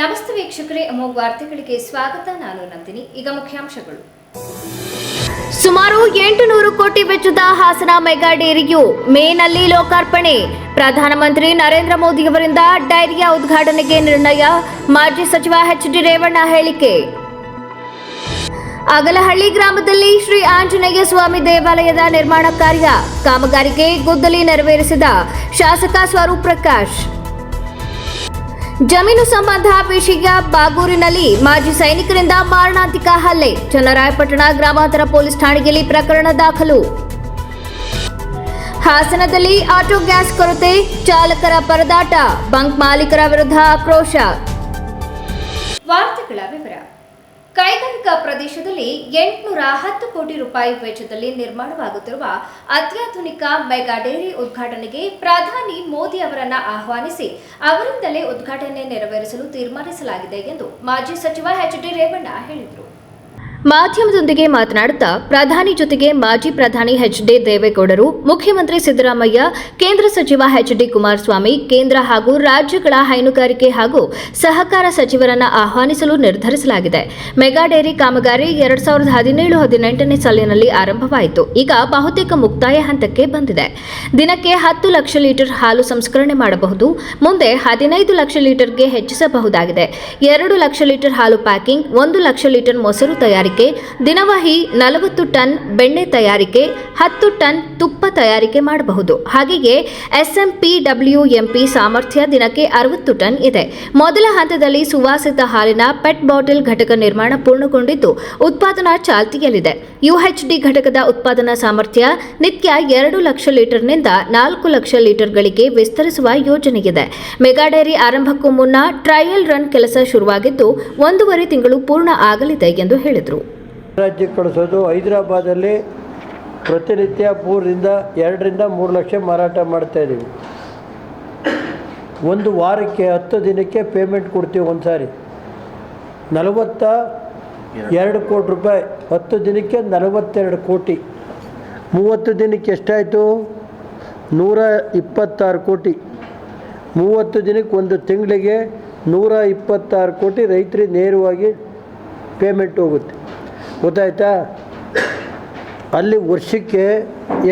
ನಮಸ್ತೆ ವೀಕ್ಷಕರೇ, ಅಮೋಘ ವಾರ್ತೆಗಳಿಗೆ ಸ್ವಾಗತ. ನಾನು ನಂದಿನಿ. ಈಗ ಮುಖ್ಯಾಂಶಗಳು. ಸುಮಾರು 800 ಕೋಟಿ ವೆಚ್ಚದ ಹಾಸನ ಮೆಗಾ ಡೇರಿಯು ಮೇನಲ್ಲಿ ಲೋಕಾರ್ಪಣೆ. ಪ್ರಧಾನಮಂತ್ರಿ ನರೇಂದ್ರ ಮೋದಿ ಅವರಿಂದ ಡೈರಿಯ ಉದ್ಘಾಟನೆಗೆ ನಿರ್ಣಯ. ಮಾಜಿ ಸಚಿವ ಎಚ್.ಡಿ. ರೇವಣ್ಣ ಹೇಳಿಕೆ. ಅಗಲಹಳ್ಳಿ ಗ್ರಾಮದಲ್ಲಿ ಶ್ರೀ ಆಂಜನೇಯ ಸ್ವಾಮಿ ದೇವಾಲಯದ ನಿರ್ಮಾಣ ಕಾರ್ಯ ಕಾಮಗಾರಿಗೆ ಗುದ್ದಲಿ ನೆರವೇರಿಸಿದ ಶಾಸಕ ಸ್ವರೂಪ್ ಪ್ರಕಾಶ್. ಜಮೀನು ಸಂಬಂಧ ವಿಷಯ ಬಾಗೂರಿನಲ್ಲಿ ಮಾಜಿ ಸೈನಿಕರಿಂದ ಮಾರಣಾಂತಿಕ ಹಲ್ಲೆ. ಚನ್ನರಾಯಪಟ್ಟಣ ಗ್ರಾಮಾಂತರ ಪೊಲೀಸ್ ಠಾಣೆಯಲ್ಲಿ ಪ್ರಕರಣ ದಾಖಲು. ಹಾಸನದಲ್ಲಿ ಆಟೋ ಗ್ಯಾಸ್ ಕೊರತೆ, ಚಾಲಕರ ಪರದಾಟ, ಬಂಕ್ ಮಾಲೀಕರ ವಿರುದ್ಧ ಆಕ್ರೋಶ. ವಾರ್ತೆಗಳ ವಿವರ. ಕೈಗಾರಿಕಾ ಪ್ರದೇಶದಲ್ಲಿ 810 ಕೋಟಿ ರೂಪಾಯಿ ವೆಚ್ಚದಲ್ಲಿ ನಿರ್ಮಾಣವಾಗುತ್ತಿರುವ ಅತ್ಯಾಧುನಿಕ ಮೆಗಾ ಡೇರಿ ಉದ್ಘಾಟನೆಗೆ ಪ್ರಧಾನಿ ಮೋದಿ ಅವರನ್ನು ಆಹ್ವಾನಿಸಿ ಅವರಿಂದಲೇ ಉದ್ಘಾಟನೆ ನೆರವೇರಿಸಲು ತೀರ್ಮಾನಿಸಲಾಗಿದೆ ಎಂದು ಮಾಜಿ ಸಚಿವ ಎಚ್.ಡಿ. ರೇವಣ್ಣ ಹೇಳಿದರು. ಮಾಧ್ಯಮದೊಂದಿಗೆ ಮಾತನಾಡುತ್ತಾ ಪ್ರಧಾನಿ ಜೊತೆಗೆ ಮಾಜಿ ಪ್ರಧಾನಿ ಎಚ್.ಡಿ. ದೇವೇಗೌಡರು, ಮುಖ್ಯಮಂತ್ರಿ ಸಿದ್ದರಾಮಯ್ಯ, ಕೇಂದ್ರ ಸಚಿವ ಎಚ್.ಡಿ. ಕುಮಾರಸ್ವಾಮಿ, ಕೇಂದ್ರ ಹಾಗೂ ರಾಜ್ಯಗಳ ಹೈನುಗಾರಿಕೆ ಹಾಗೂ ಸಹಕಾರ ಸಚಿವರನ್ನು ಆಹ್ವಾನಿಸಲು ನಿರ್ಧರಿಸಲಾಗಿದೆ. ಮೆಗಾ ಡೇರಿ ಕಾಮಗಾರಿ 2017-18ನೇ ಸಾಲಿನಲ್ಲಿ ಆರಂಭವಾಯಿತು. ಈಗ ಬಹುತೇಕ ಮುಕ್ತಾಯ ಹಂತಕ್ಕೆ ಬಂದಿದೆ. ದಿನಕ್ಕೆ 10 ಲಕ್ಷ ಲೀಟರ್ ಹಾಲು ಸಂಸ್ಕರಣೆ ಮಾಡಬಹುದು. ಮುಂದೆ 15 ಲಕ್ಷ ಲೀಟರ್ಗೆ ಹೆಚ್ಚಿಸಬಹುದಾಗಿದೆ. 2 ಲಕ್ಷ ಲೀಟರ್ ಹಾಲು ಪ್ಯಾಕಿಂಗ್, 1 ಲಕ್ಷ ಲೀಟರ್ ಮೊಸರು ತಯಾರಿಕೆ, ದಿನವಹಿ 40 ಟನ್ ಬೆಣ್ಣೆ ತಯಾರಿಕೆ, 10 ಟನ್ ತುಪ್ಪ ತಯಾರಿಕೆ ಮಾಡಬಹುದು. ಹಾಗೆಯೇ ಎಸ್ಎಂಪಿಡಬ್ಲ್ಯೂಎಂಪಿ ಸಾಮರ್ಥ್ಯ ದಿನಕ್ಕೆ 60 ಟನ್ ಇದೆ. ಮೊದಲ ಹಂತದಲ್ಲಿ ಸುವಾಸಿತ ಹಾಲಿನ ಪೆಟ್ ಬಾಟಲ್ ಘಟಕ ನಿರ್ಮಾಣ ಪೂರ್ಣಗೊಂಡಿದ್ದು ಉತ್ಪಾದನಾ ಚಾಲ್ತಿಯಲ್ಲಿದೆ. ಯುಎಚ್ಡಿ ಘಟಕದ ಉತ್ಪಾದನಾ ಸಾಮರ್ಥ್ಯ ನಿತ್ಯ 2 ಲಕ್ಷ ಲೀಟರ್ನಿಂದ 4 ಲಕ್ಷ ಲೀಟರ್ಗಳಿಗೆ ವಿಸ್ತರಿಸುವ ಯೋಜನೆಯಿದೆ. ಮೆಗಾ ಡೈರಿ ಆರಂಭಕ್ಕೂ ಮುನ್ನ ಟ್ರಯಲ್ ರನ್ ಕೆಲಸ ಶುರುವಾಗಿದ್ದು 1.5 ತಿಂಗಳು ಪೂರ್ಣ ಆಗಲಿದೆ ಎಂದು ಹೇಳಿದರು. ರಾಜ್ಯಕ್ಕೆ ಕಳಿಸೋದು. ಹೈದರಾಬಾದಲ್ಲಿ ಪ್ರತಿನಿತ್ಯ 2-3 ಲಕ್ಷ ಮಾರಾಟ ಮಾಡ್ತಾಯಿದ್ದೀವಿ. ಒಂದು ವಾರಕ್ಕೆ 10 ದಿನಕ್ಕೆ ಪೇಮೆಂಟ್ ಕೊಡ್ತೀವಿ. ಒಂದು ಸಾರಿ 42 ಕೋಟಿ ರೂಪಾಯಿ, 10 ದಿನಕ್ಕೆ 42 ಕೋಟಿ, 30 ದಿನಕ್ಕೆ ಎಷ್ಟಾಯಿತು? 126 ಕೋಟಿ. 30 ದಿನಕ್ಕೆ, ಒಂದು ತಿಂಗಳಿಗೆ 126 ಕೋಟಿ ರೈತರಿಗೆ ನೇರವಾಗಿ ಪೇಮೆಂಟ್ ಹೋಗುತ್ತೆ. ಗೊತ್ತಾಯ್ತಾ? ಅಲ್ಲಿ ವರ್ಷಕ್ಕೆ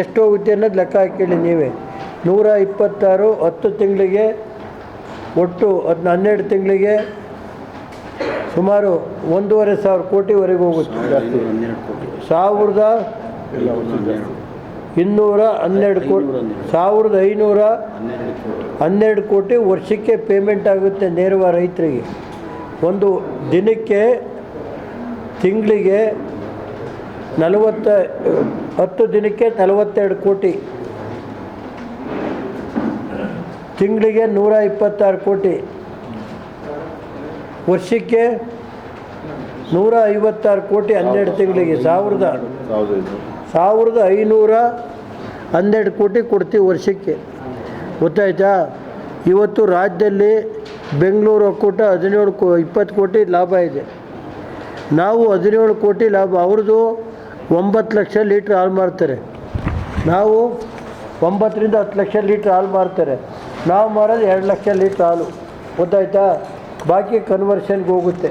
ಎಷ್ಟು ಹೋಗುತ್ತೆ ಅನ್ನೋದು ಲೆಕ್ಕ ಹಾಕಿ ನೀವೇ. 126, 10 ತಿಂಗಳಿಗೆ ಒಟ್ಟು 12 ತಿಂಗಳಿಗೆ ಸುಮಾರು 1,500 ಕೋಟಿವರೆಗೆ ಹೋಗುತ್ತೆ. 1,212 ಕೋಟಿ, 1,512 ಕೋಟಿ ವರ್ಷಕ್ಕೆ ಪೇಮೆಂಟ್ ಆಗುತ್ತೆ ನೇರವಾಗಿ ರೈತರಿಗೆ. ಒಂದು ದಿನಕ್ಕೆ, ತಿಂಗಳಿಗೆ 10 ದಿನಕ್ಕೆ 42 ಕೋಟಿ, ತಿಂಗಳಿಗೆ 126 ಕೋಟಿ, ವರ್ಷಕ್ಕೆ 156 ಕೋಟಿ. 12 ತಿಂಗಳಿಗೆ 1,512 ಕೋಟಿ ಕೊಡ್ತೀವಿ ವರ್ಷಕ್ಕೆ. ಗೊತ್ತಾಯ್ತಾ? ಇವತ್ತು ರಾಜ್ಯದಲ್ಲಿ ಬೆಂಗಳೂರು ಒಕ್ಕೂಟ 20 ಕೋಟಿ ಲಾಭ ಇದೆ. ನಾವು 17 ಕೋಟಿ ಲಾಭ. ಅವ್ರದ್ದು 9 ಲಕ್ಷ ಲೀಟ್ರ್ ಹಾಲು ಮಾರ್ತಾರೆ. ನಾವು 9ರಿಂದ 10 ಲಕ್ಷ ಲೀಟ್ರ್ ಹಾಲು ಮಾರ್ತಾರೆ. ನಾವು ಮಾರೋದು 2 ಲಕ್ಷ ಲೀಟ್ರ್ ಹಾಲು. ಗೊತ್ತಾಯ್ತಾ? ಬಾಕಿ ಕನ್ವರ್ಷನ್ಗೆ ಹೋಗುತ್ತೆ.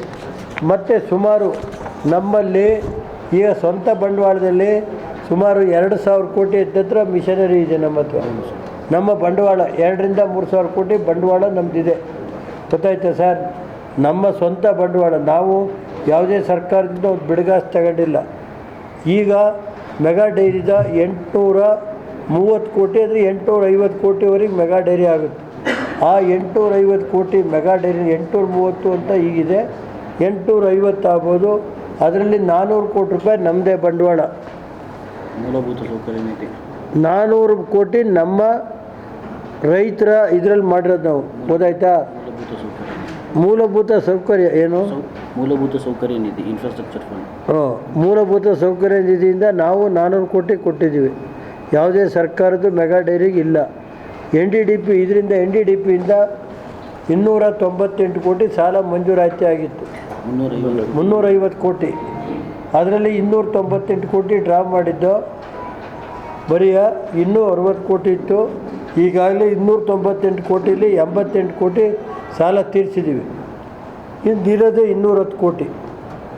ಮತ್ತು ಸುಮಾರು ನಮ್ಮಲ್ಲಿ ಈಗ ಸ್ವಂತ ಬಂಡವಾಳದಲ್ಲಿ ಸುಮಾರು 2,000 ಕೋಟಿ ಹತ್ತಿರ ಮಿಷನರಿ ಇದೆ ನಮ್ಮ ಹತ್ರ. ನಮ್ಮ ಬಂಡವಾಳ 2,000-3,000 ಕೋಟಿ ಬಂಡವಾಳ ನಮ್ಮದಿದೆ. ಗೊತ್ತಾಯ್ತಾ ಸರ್? ನಮ್ಮ ಸ್ವಂತ ಬಂಡವಾಳ. ನಾವು ಯಾವುದೇ ಸರ್ಕಾರದಿಂದ ಒಂದು ಬಿಡುಗಾಸು ತಗೊಂಡಿಲ್ಲ. ಈಗ ಮೆಗಾ ಡೈರಿದ 830 ಕೋಟಿ ಅಂದರೆ 850 ಕೋಟಿವರೆಗೆ ಮೆಗಾ ಡೈರಿ ಆಗುತ್ತೆ. ಆ 850 ಕೋಟಿ ಮೆಗಾ ಡೈರಿ 830 ಅಂತ ಈಗಿದೆ. 850 ಆಗ್ಬೋದು. ಅದರಲ್ಲಿ 400 ಕೋಟಿ ರೂಪಾಯಿ ನಮ್ಮದೇ ಬಂಡವಾಳ. ಮೂಲಭೂತ ಸೌಕರ್ಯ ನಿಧಿ 400 ಕೋಟಿ ನಮ್ಮ ರೈತರ ಇದರಲ್ಲಿ ಮಾಡಿರೋದು ನಾವು. ಗೊತ್ತಾಯ್ತಾ? ಮೂಲಭೂತ ಸೌಕರ್ಯ ಏನು? ಮೂಲಭೂತ ಸೌಕರ್ಯ ನಿಧಿ, ಇನ್ಫ್ರಾಸ್ಟ್ರಕ್ಚರ್ ಫಂಡ್. ಮೂಲಭೂತ ಸೌಕರ್ಯ ನಿಧಿಯಿಂದ ನಾವು 400 ಕೋಟಿ ಕೊಟ್ಟಿದ್ದೀವಿ. ಯಾವುದೇ ಸರ್ಕಾರದ ಮೆಗಾ ಡೈರಿಗೆ ಇಲ್ಲ. NDDP ಇದರಿಂದ NDDPಯಿಂದ 298 ಕೋಟಿ ಸಾಲ ಮಂಜೂರಾತಿ ಆಗಿತ್ತು. 350 ಕೋಟಿ. ಅದರಲ್ಲಿ 298 ಕೋಟಿ ಡ್ರಾ ಮಾಡಿದ್ದು. ಬರೀ ಇನ್ನೂ 60 ಕೋಟಿ ಇತ್ತು. ಈಗಾಗಲೇ 298 ಕೋಟಿಲಿ 88 ಕೋಟಿ ಸಾಲ ತೀರಿಸಿದ್ದೀವಿ. ಇರೋದೇ 210 ಕೋಟಿ.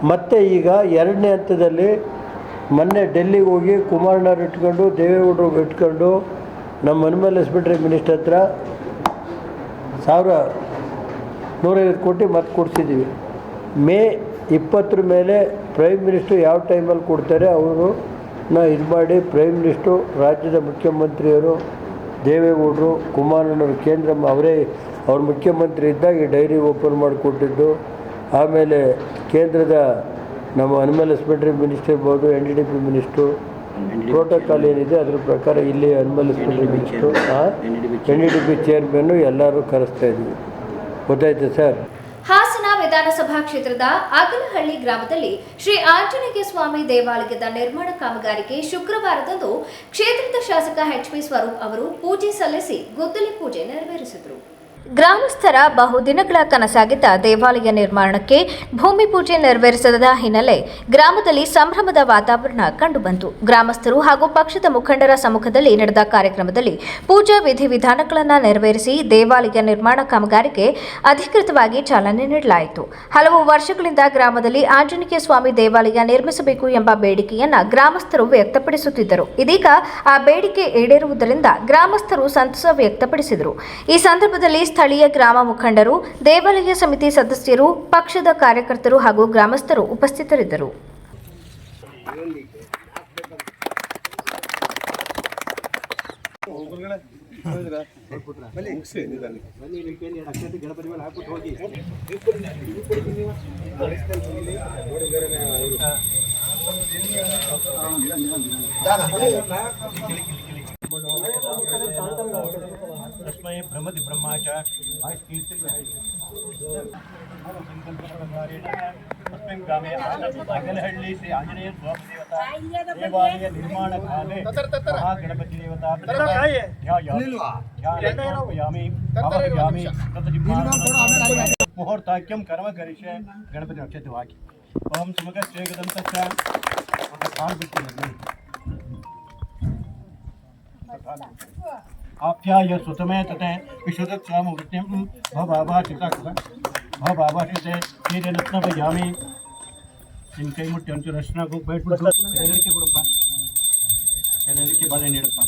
ಮತ್ತು ಈಗ ಎರಡನೇ ಹಂತದಲ್ಲಿ ಮೊನ್ನೆ ಡೆಲ್ಲಿಗೆ ಹೋಗಿ ಕುಮಾರಣ್ಣವ್ರು ಇಟ್ಕೊಂಡು ದೇವೇಗೌಡರು ಇಟ್ಕೊಂಡು ನಮ್ಮ ಅನಿಮಲ್ ಮಿನಿಸ್ಟರ್ ಹತ್ರ 1,150 ಕೋಟಿ ಮತ್ತೆ ಕೊಡಿಸಿದ್ದೀವಿ. ಮೇ 20 ಮೇಲೆ ಪ್ರೈಮ್ ಮಿನಿಸ್ಟ್ರು ಯಾವ ಟೈಮಲ್ಲಿ ಕೊಡ್ತಾರೆ ಅವ್ರನ್ನ ಇದು ಮಾಡಿ ಪ್ರೈಮ್ ಮಿನಿಸ್ಟ್ರು, ರಾಜ್ಯದ ಮುಖ್ಯಮಂತ್ರಿಯವರು ದೇವೇಗೌಡರು, ಕುಮಾರಣ್ಣವರು ಕೇಂದ್ರ ಅವರೇ ಅವ್ರ ಮುಖ್ಯಮಂತ್ರಿ ಇದ್ದಾಗ ಈ ಡೈರಿ ಓಪನ್ ಮಾಡಿಕೊಟ್ಟಿದ್ದು. ಆಮೇಲೆ ಕೇಂದ್ರದ ನಮ್ಮ ಅನಿಮಲ್ ಹಸ್ಬೆಂಡ್ರಿ ಮಿನಿಸ್ಟರ್ ಇರ್ಬೋದು, NDDP ಮಿನಿಸ್ಟ್ರು, ಪ್ರೋಟೋಕಾಲ್ ಏನಿದೆ ಅದ್ರ ಪ್ರಕಾರ ಇಲ್ಲಿ ಅನಿಮಲ್ ಹಸ್ಬೆಂಡ್ರಿ ಮಿನಿಸ್ಟ್ರು, NDDP ಚೇರ್ಮನ್ನು ಎಲ್ಲರೂ ಕರೆಸ್ತಾ ಇದ್ವಿ. ಗೊತ್ತಾಯ್ತು ಸರ್. ಹಾಸನ ವಿಧಾನಸಭಾ ಕ್ಷೇತ್ರದ ಅಗಲಹಳ್ಳಿ ಗ್ರಾಮದಲ್ಲಿ ಶ್ರೀ ಆಂಜನೇಯ ಸ್ವಾಮಿ ದೇವಾಲಯದ ನಿರ್ಮಾಣ ಕಾಮಗಾರಿಗೆ ಶುಕ್ರವಾರದಂದು ಕ್ಷೇತ್ರದ ಶಾಸಕ HP ಸ್ವರೂಪ್ ಅವರು ಪೂಜೆ ಸಲ್ಲಿಸಿ ಗುದ್ದಲಿ ಪೂಜೆ ನೆರವೇರಿಸಿದರು. ಗ್ರಾಮಸ್ಥರ ಬಹುದಿನಗಳ ಕನಸಾಗಿದ್ದ ದೇವಾಲಯ ನಿರ್ಮಾಣಕ್ಕೆ ಭೂಮಿ ಪೂಜೆ ನೆರವೇರಿಸಿದ ಹಿನ್ನೆಲೆ ಗ್ರಾಮದಲ್ಲಿ ಸಂಭ್ರಮದ ವಾತಾವರಣ ಕಂಡುಬಂತು. ಗ್ರಾಮಸ್ಥರು ಹಾಗೂ ಪಕ್ಷದ ಮುಖಂಡರ ಸಮ್ಮುಖದಲ್ಲಿ ನಡೆದ ಕಾರ್ಯಕ್ರಮದಲ್ಲಿ ಪೂಜಾ ವಿಧಿವಿಧಾನಗಳನ್ನು ನೆರವೇರಿಸಿ ದೇವಾಲಯ ನಿರ್ಮಾಣ ಕಾಮಗಾರಿಗೆ ಅಧಿಕೃತವಾಗಿ ಚಾಲನೆ ನೀಡಲಾಯಿತು. ಹಲವು ವರ್ಷಗಳಿಂದ ಗ್ರಾಮದಲ್ಲಿ ಆಂಜನೇಯ ಸ್ವಾಮಿ ದೇವಾಲಯ ನಿರ್ಮಿಸಬೇಕು ಎಂಬ ಬೇಡಿಕೆಯನ್ನ ಗ್ರಾಮಸ್ಥರು ವ್ಯಕ್ತಪಡಿಸುತ್ತಿದ್ದರು. ಇದೀಗ ಆ ಬೇಡಿಕೆ ಈಡೇರುವುದರಿಂದ ಗ್ರಾಮಸ್ಥರು ಸಂತಸ ವ್ಯಕ್ತಪಡಿಸಿದರು. ಈ ಸಂದರ್ಭದಲ್ಲಿ ಸ್ಥಳೀಯ ಗ್ರಾಮ ಮುಖಂಡರು, ದೇವಾಲಯ ಸಮಿತಿ ಸದಸ್ಯರು, ಪಕ್ಷದ ಕಾರ್ಯಕರ್ತರು ಹಾಗೂ ಗ್ರಾಮಸ್ಥರು ಉಪಸ್ಥಿತರಿದ್ದರು. तस्मै ब्रह्मति ब्रह्मा च अस्मिन् ग्रामे अगलहಳ್ಳಿ श्री आंजनेय स्वामी देवता देवालय निर्माण काले महागणपति देवता ध्यायामि मुहूर्ताख्यं कर्म करिष्ये गणपति अक्षते वाक्य ओम सुमुखस्य गदन्तश्च आप्याय सुतमे तते विशुद्धस्वामवृत्तिं भवाभाषिते नीरनत्नभयामि ನಿನ್ನ ಕೈ ಮುಟ್ಟಿ ಒಂಚೂರು ಅರ್ಶಿನ ಬೈಟ್ಬಿಟ್ಟು ಎರಡಕ್ಕೆ ಕೊಡಪ್ಪ, ಎರಡಕ್ಕೆ ಬಾಳೆ ನೀಡಪ್ಪ.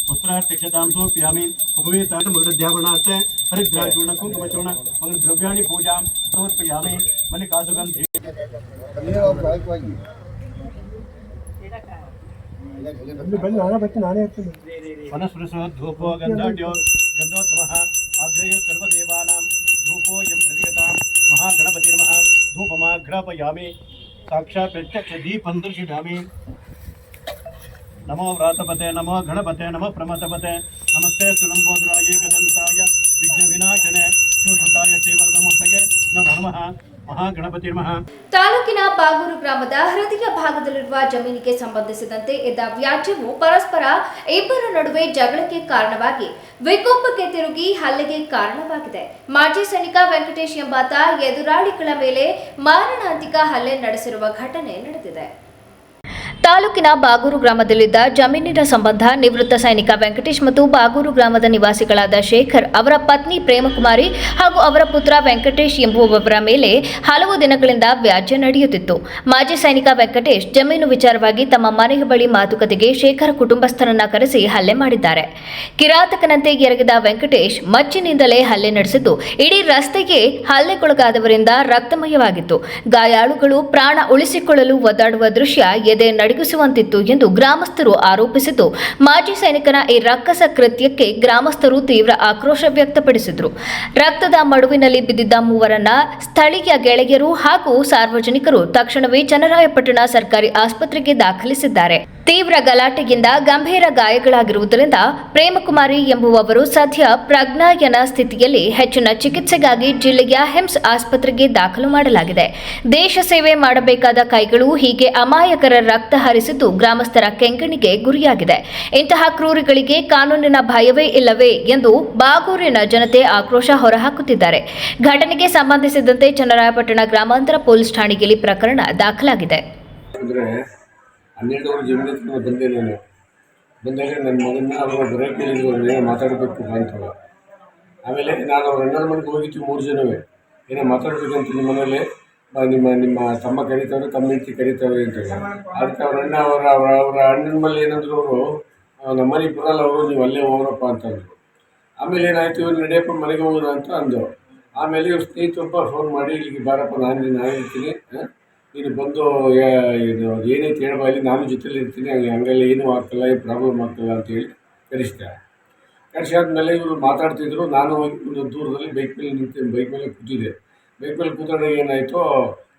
ವಸ್ತ್ರಾರ್ಥಕ್ಷತಾಂಸೋ ಪ್ಯಾಮಿ ಉಪವೇತಾಟ ಮಗದ್ಯಾಗುಣಾರ್ಥ ಹರಿದ್ರಾಚೂರ್ಣ ಕುಂಕುಮಚೂರ್ಣ ಮಗಳ ದ್ರವ್ಯಾಣಿ ಪೂಜಾಂ ಸಮರ್ಪಯಾಮಿ ಮಲ್ಲಿಕಾಸುಗಂಧಿ ವನಸ್ಪೃಶೋದ್ಧೂಪೋ ಗಂಧಾಢ್ಯೋ ಗಂಧೋತ್ತಮಃ ಆಗ್ರಹ್ಯ ಸರ್ವದೇವಾನಾಂ ಧೂಪೋಯಂ ಪ್ರದೀಯತಾಂ ಮಹಾಗಣಪತಿರ್ಮಃ ಧೂಪಮಾಘ್ರಾಪಯಾಮಿ ಸಾಕ್ಷಾತ್ ಪ್ರತ್ಯಕ್ಷ ದೀಪಂ ದರ್ಶಯಾಮಿ. ನಮೋ ವ್ರಾತಪತೆ ನಮೋ ಗಣಪತೆ ನಮೋ ಪ್ರಮಥಪತೆ ನಮಸ್ತೆ ಸುಲಂಬೋದ್ರಾಯ ಗದಂತಾಯ ವಿಘ್ನ ವಿನಾಶನೆ ಶಿವಸುತಾಯ ಶ್ರೀವರದಮೂರ್ತಯೇ ನಮೋ ನಮಃ ಮಹಾಗಣಪತಿರ್ಮಃ. ತಾಲೂಕಿನ ಬಾಗೂರು ಗ್ರಾಮದ ಹೃದಯ ಭಾಗದಲ್ಲಿರುವ ಜಮೀನಿಗೆ ಸಂಬಂಧಿಸಿದಂತೆ ಇದ್ದ ವ್ಯಾಜ್ಯವು ಪರಸ್ಪರ ಇಬ್ಬರ ನಡುವೆ ಜಗಳಕ್ಕೆ ಕಾರಣವಾಗಿ ವಿಕೋಪಕ್ಕೆ ತಿರುಗಿ ಹಲ್ಲೆಗೆ ಕಾರಣವಾಗಿದೆ. ಮಾಜಿ ಸೈನಿಕ ವೆಂಕಟೇಶ್ ಎಂಬಾತ ಎದುರಾಳಿಗಳ ಮೇಲೆ ಮಾರಣಾಂತಿಕ ಹಲ್ಲೆ ನಡೆಸಿರುವ ಘಟನೆ ನಡೆದಿದೆ. ತಾಲೂಕಿನ ಬಾಗೂರು ಗ್ರಾಮದಲ್ಲಿದ್ದ ಜಮೀನಿನ ಸಂಬಂಧ ನಿವೃತ್ತ ಸೈನಿಕ ವೆಂಕಟೇಶ್ ಮತ್ತು ಬಾಗೂರು ಗ್ರಾಮದ ನಿವಾಸಿಗಳಾದ ಶೇಖರ್, ಅವರ ಪತ್ನಿ ಪ್ರೇಮಕುಮಾರಿ ಹಾಗೂ ಅವರ ಪುತ್ರ ವೆಂಕಟೇಶ್ ಎಂಬುವವರ ಮೇಲೆ ಹಲವು ದಿನಗಳಿಂದ ವ್ಯಾಜ್ಯ ನಡೆಯುತ್ತಿತ್ತು. ಮಾಜಿ ಸೈನಿಕ ವೆಂಕಟೇಶ್ ಜಮೀನು ವಿಚಾರವಾಗಿ ತಮ್ಮ ಮನೆಯ ಬಳಿ ಮಾತುಕತೆಗೆ ಶೇಖರ್ ಕುಟುಂಬಸ್ಥರನ್ನ ಕರೆಸಿ ಹಲ್ಲೆ ಮಾಡಿದ್ದಾರೆ. ಕಿರಾತಕನಂತೆ ಎರಗಿದ ವೆಂಕಟೇಶ್ ಮಚ್ಚಿನಿಂದಲೇ ಹಲ್ಲೆ ನಡೆಸಿದ್ದು ಇಡೀ ರಸ್ತೆಗೆ ಹಲ್ಲೆಗೊಳಗಾದವರಿಂದ ರಕ್ತಮಯವಾಗಿತ್ತು. ಗಾಯಾಳುಗಳು ಪ್ರಾಣ ಉಳಿಸಿಕೊಳ್ಳಲು ಒದ್ದಾಡುವ ದೃಶ್ಯ ಎದೆ ನಡುಗಿಸುವಂತಿತ್ತು ಎಂದು ಗ್ರಾಮಸ್ಥರು ಆರೋಪಿಸಿದ್ದು, ಮಾಜಿ ಸೈನಿಕನ ಈ ರಕ್ಕಸ ಕೃತ್ಯಕ್ಕೆ ಗ್ರಾಮಸ್ಥರು ತೀವ್ರ ಆಕ್ರೋಶ ವ್ಯಕ್ತಪಡಿಸಿದರು. ರಕ್ತದ ಮಡುವಿನಲ್ಲಿ ಬಿದ್ದಿದ್ದ ಮೂವರನ್ನ ಸ್ಥಳೀಯ ಗೆಳೆಯರು ಹಾಗೂ ಸಾರ್ವಜನಿಕರು ತಕ್ಷಣವೇ ಚನ್ನರಾಯಪಟ್ಟಣ ಸರ್ಕಾರಿ ಆಸ್ಪತ್ರೆಗೆ ದಾಖಲಿಸಿದ್ದಾರೆ. ತೀವ್ರ ಗಲಾಟೆಯಿಂದ ಗಂಭೀರ ಗಾಯಗಳಾಗಿರುವುದರಿಂದ ಪ್ರೇಮಕುಮಾರಿ ಎಂಬುವವರು ಸದ್ಯ ಪ್ರಜ್ಞಾಯನ ಸ್ಥಿತಿಯಲ್ಲಿ ಹೆಚ್ಚಿನ ಚಿಕಿತ್ಸೆಗಾಗಿ ಜಿಲ್ಲೆಯ ಹಿಮ್ಸ್ ಆಸ್ಪತ್ರೆಗೆ ದಾಖಲು ಮಾಡಲಾಗಿದೆ. ದೇಶ ಸೇವೆ ಮಾಡಬೇಕಾದ ಕೈಗಳು ಹೀಗೆ ಅಮಾಯಕರ ರಕ್ತ ಹರಿಸಿದ್ದು ಗ್ರಾಮಸ್ಥರ ಕೆಂಗಣಿಗೆ ಗುರಿಯಾಗಿದೆ. ಇಂತಹ ಕ್ರೂರಿಗಳಿಗೆ ಕಾನೂನಿನ ಭಯವೇ ಇಲ್ಲವೇ ಎಂದು ಬಾಗೂರಿನ ಜನತೆ ಆಕ್ರೋಶ ಹೊರಹಾಕುತ್ತಿದ್ದಾರೆ. ಘಟನೆಗೆ ಸಂಬಂಧಿಸಿದಂತೆ ಚನ್ನರಾಯಪಟ್ಟಣ ಗ್ರಾಮಾಂತರ ಪೊಲೀಸ್ ಠಾಣೆಯಲ್ಲಿ ಪ್ರಕರಣ ದಾಖಲಾಗಿದೆ. 12 ವರ್ಷ ಜಮೀನು ಬಂದೆ. ನಾನು ಬಂದಾಗ ನನ್ನ ಮಗನ್ನ ಅವರು ಬರೋ ಕೇಳಿದ್ರು, ಮಾತಾಡಬೇಕು ಅಂತ. ಆಮೇಲೆ ನಾನು ಅವ್ರ ಅಣ್ಣನ ಮನೆಗೆ ಹೋಗಿತ್ತು 3 ಜನವೇ. ಏನೋ ಮಾತಾಡ್ಬೇಕಂತ ನಿಮ್ಮ ಮನೇಲಿ ನಿಮ್ಮ ತಮ್ಮ ಕರೀತವ್ರೆ, ತಮ್ಮ ಹೆಂಡತಿ ಕರೀತವ್ರೆ ಅಂತ. ಅದಕ್ಕೆ ಅವ್ರ ಅಣ್ಣ ಅವರ ಅಣ್ಣನ ಮೇಲೆ ಏನಂದ್ರು ಅವರು, ನಮ್ಮ ಮನೆಗೆ ಬರಲ್ಲ ಅವರು, ನೀವು ಅಲ್ಲೇ ಹೋಗ್ರಪ್ಪ ಅಂತಂದರು. ಆಮೇಲೆ ಏನಾಯಿತು, ಇವ್ರು ನಡೆಯಪ್ಪ ಮನೆಗೆ ಹೋಗೋಣ ಅಂತ ಅಂದು. ಆಮೇಲೆ ಇವ್ರು ಸ್ನೇಹಿತೊಬ್ಬ ಫೋನ್ ಮಾಡಿ, ಇಲ್ಲಿಗೆ ಬಾರಪ್ಪ, ನಾನು ಇರ್ತೀನಿ, ನೀನು ಬಂದು ಇದು ಏನೈತೆ ಹೇಳ್ಬಾ, ಇಲ್ಲಿ ನಾನು ಜೊತೆಲಿ ಇರ್ತೀನಿ, ಹಂಗೆಲ್ಲ ಏನೂ ಆಗ್ತಿಲ್ಲ, ಏನು ಪ್ರಾಬ್ಲಮ್ ಆಗ್ತಿಲ್ಲ ಅಂತೇಳಿ ಕರೆಸ್ದೆ. ಕರೆಸಾದ್ಮೇಲೆ ಇವರು ಮಾತಾಡ್ತಿದ್ರು. ನಾನು ಹೋಗಿ ಒಂದು ದೂರದಲ್ಲಿ ಬೈಕ್ ಮೇಲೆ ಕೂತಿದ್ದೆ. ಬೈಕ್ ಮೇಲೆ ಕೂತ್ಕೊಂಡಾಗ ಏನಾಯಿತು,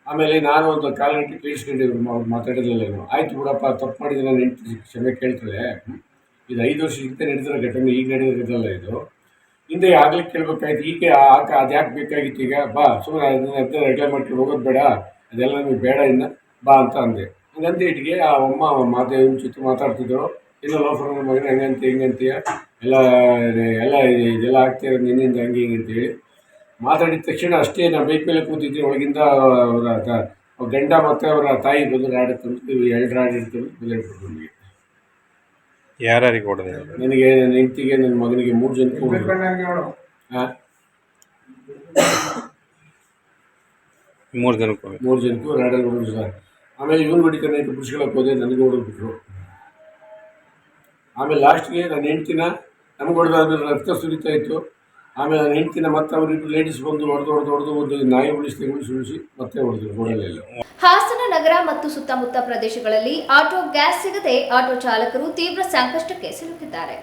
ಆಮೇಲೆ ನಾನು ಒಂದು ಕಾಲು ಗಂಟೆ ಕೇಳಿಸ್ಕೊಂಡಿದ್ರು, ಅವ್ರು ಮಾತಾಡಿದ್ರಲ್ಲೇನು. ಆಯಿತು ಬಿಡಪ್ಪ, ತಪ್ಪು ಮಾಡಿದ್ರೆ ನಾನು ಹೆಂಡ್ತಿ ಕ್ಷಮೆ ಕೇಳ್ತಾಳೆ. ಇದು 5 ವರ್ಷಕ್ಕಿಂತ ನಡೆದಿರೋ ಘಟನೆ, ಈಗ ನಡೆದಿರೋದಲ್ಲ ಇದು. ಹಿಂದೆ ಆಗ್ಲಿಕ್ಕೆ ಕೇಳಬೇಕಾಯ್ತು, ಈಗ ಅದು ಯಾಕೆ ಬೇಕಾಗಿತ್ತು, ಈಗ ಬಾ ಸುಮ್ಮನೆ ಅದನ್ನ ರೆಗ್ಲರ್ ಮಾಡ್ಕೊಂಡು ಹೋಗೋದು ಬೇಡ, ಅದೆಲ್ಲ ನಮಗೆ ಬೇಡ ಇನ್ನು ಬಾ ಅಂತ ಅಂದೆ. ಹಂಗಂತ ಇಟ್ಟಿಗೆ ಆ ಅಮ್ಮ ಜೊತೆ ಮಾತಾಡ್ತಿದ್ರು. ಇಲ್ಲ ಲೋಫರ್ ಮಗನ ಹಿಂಗಂತೀಯ ಎಲ್ಲ ಇದೆಲ್ಲ ಆಗ್ತಿರೋದು ನಿನ್ನಿಂದ ಹಂಗೆ ಹಿಂಗೆ ಅಂತೇಳಿ ಮಾತಾಡಿದ ತಕ್ಷಣ ಅಷ್ಟೇ ನಾನು ಬೈಕ್ ಮೇಲೆ ಕೂತಿದ್ದೆ. ಒಳಗಿಂದ ಅವರ ಗಂಡ ಮತ್ತು ಅವರ ತಾಯಿ ಬಂದು ಆಡುತ್ತಂತ 2 ರಾಡಿರ್ತಂತ ಬೆಲೆಟ್ಬಿಟ್ಟು ನನಗೆ. ಯಾರಿಗೆ ಹೊಡೆದೆ? ನನಗೆ, ನನ್ನ ಹೆಂಡತಿಗೆ, ನನ್ನ ಮಗನಿಗೆ 3 ಜನಕ್ಕೂ ಹಾಂ 3 ಜನಕ್ಕೂ 3 ಜನಕ್ಕೂ ರಾಡಲ್ಲಿ ಹೊಡೆದ್ರು ಸರ್. ಆಮೇಲೆ ಇವನು ಹೊಡಿತಾನೆ ಅಂತ ಬಿಡಿಸ್ಕೊಳಕ್ಕೆ ಹೋದೆ, ನನಗೆ ಹೊಡೆದ್ಬಿಟ್ರು. ಆಮೇಲೆ ಲಾಸ್ಟ್ಗೆ ನನ್ನ ಹೆಂಡ್ತಿನ ನಮ್ಗೆ ಹೊಡೆದಾದ್ಮೇಲೆ ರಕ್ತ ಸುರಿತಾ ಇತ್ತು. ಆಮೇಲೆ ನನ್ನ ಹೆಂಡ್ತಿನ ಮತ್ತೆ ಅವರಿಬ್ಬರು ಲೇಡೀಸ್ ಬಂದು ಹೊಡೆದು ಒಂದು ನಾಯಿ ಉಳಿಸಿ ಮತ್ತೆ ಹೊಡೆದ್ರು ರೋಡಲ್ಲೆಲ್ಲ. ಹಾಸನ ನಗರ ಮತ್ತು ಸುತ್ತಮುತ್ತ ಪ್ರದೇಶಗಳಲ್ಲಿ ಆಟೋ ಗ್ಯಾಸ್ ಸಿಗದೆ ಆಟೋ ಚಾಲಕರು ತೀವ್ರ ಸಂಕಷ್ಟಕ್ಕೆ ಸಿಲುಕಿದ್ದಾರೆ.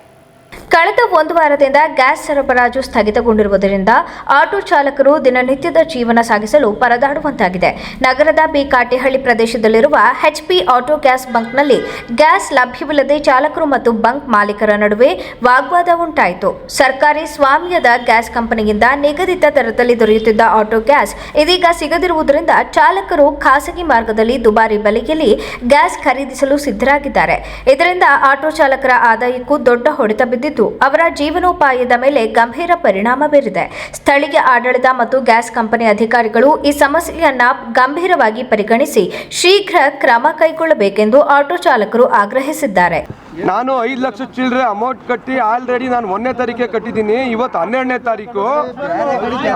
ಕಳೆದ 1 ವಾರದಿಂದ ಗ್ಯಾಸ್ ಸರಬರಾಜು ಸ್ಥಗಿತಗೊಂಡಿರುವುದರಿಂದ ಆಟೋ ಚಾಲಕರು ದಿನನಿತ್ಯದ ಜೀವನ ಸಾಗಿಸಲು ಪರದಾಡುವಂತಾಗಿದೆ. ನಗರದ ಬಿಕಾಟೆಹಳ್ಳಿ ಪ್ರದೇಶದಲ್ಲಿರುವ HP ಆಟೋ ಗ್ಯಾಸ್ ಬಂಕ್ನಲ್ಲಿ ಗ್ಯಾಸ್ ಲಭ್ಯವಿಲ್ಲದೆ ಚಾಲಕರು ಮತ್ತು ಬಂಕ್ ಮಾಲೀಕರ ನಡುವೆ ವಾಗ್ವಾದ ಉಂಟಾಯಿತು. ಸರ್ಕಾರಿ ಸ್ವಾಮ್ಯದ ಗ್ಯಾಸ್ ಕಂಪನಿಯಿಂದ ನಿಗದಿತ ದರದಲ್ಲಿ ದೊರೆಯುತ್ತಿದ್ದ ಆಟೋ ಗ್ಯಾಸ್ ಇದೀಗ ಸಿಗದಿರುವುದರಿಂದ ಚಾಲಕರು ಖಾಸಗಿ ಮಾರ್ಗದಲ್ಲಿ ದುಬಾರಿ ಬೆಲೆಯಲ್ಲಿ ಗ್ಯಾಸ್ ಖರೀದಿಸಲು ಸಿದ್ಧರಾಗಿದ್ದಾರೆ. ಇದರಿಂದ ಆಟೋ ಚಾಲಕರ ಆದಾಯಕ್ಕೂ ದೊಡ್ಡ ಹೊಡೆತ ಬಿದ್ದಿದ್ದು ಅವರ ಜೀವನೋಪಾಯದ ಮೇಲೆ ಗಂಭೀರ ಪರಿಣಾಮ ಬೀರಿದೆ. ಸ್ಥಳೀಯ ಆಡಳಿತ ಮತ್ತು ಗ್ಯಾಸ್ ಕಂಪನಿ ಅಧಿಕಾರಿಗಳು ಈ ಸಮಸ್ಯೆಯನ್ನ ಗಂಭೀರವಾಗಿ ಪರಿಗಣಿಸಿ ಶೀಘ್ರ ಕ್ರಮ ಕೈಗೊಳ್ಳಬೇಕೆಂದು ಆಟೋ ಚಾಲಕರು ಆಗ್ರಹಿಸಿದ್ದಾರೆ. ನಾನು 5 ಲಕ್ಷ ಚಿಲ್ಲರೆ ಅಮೌಂಟ್ ಕಟ್ಟಿ ಆಲ್ರೆಡಿ ನಾನು 1ನೇ ತಾರೀಕೆ ಕಟ್ಟಿದ್ದೀನಿ, ಇವತ್ತು 12ನೇ ತಾರೀಕು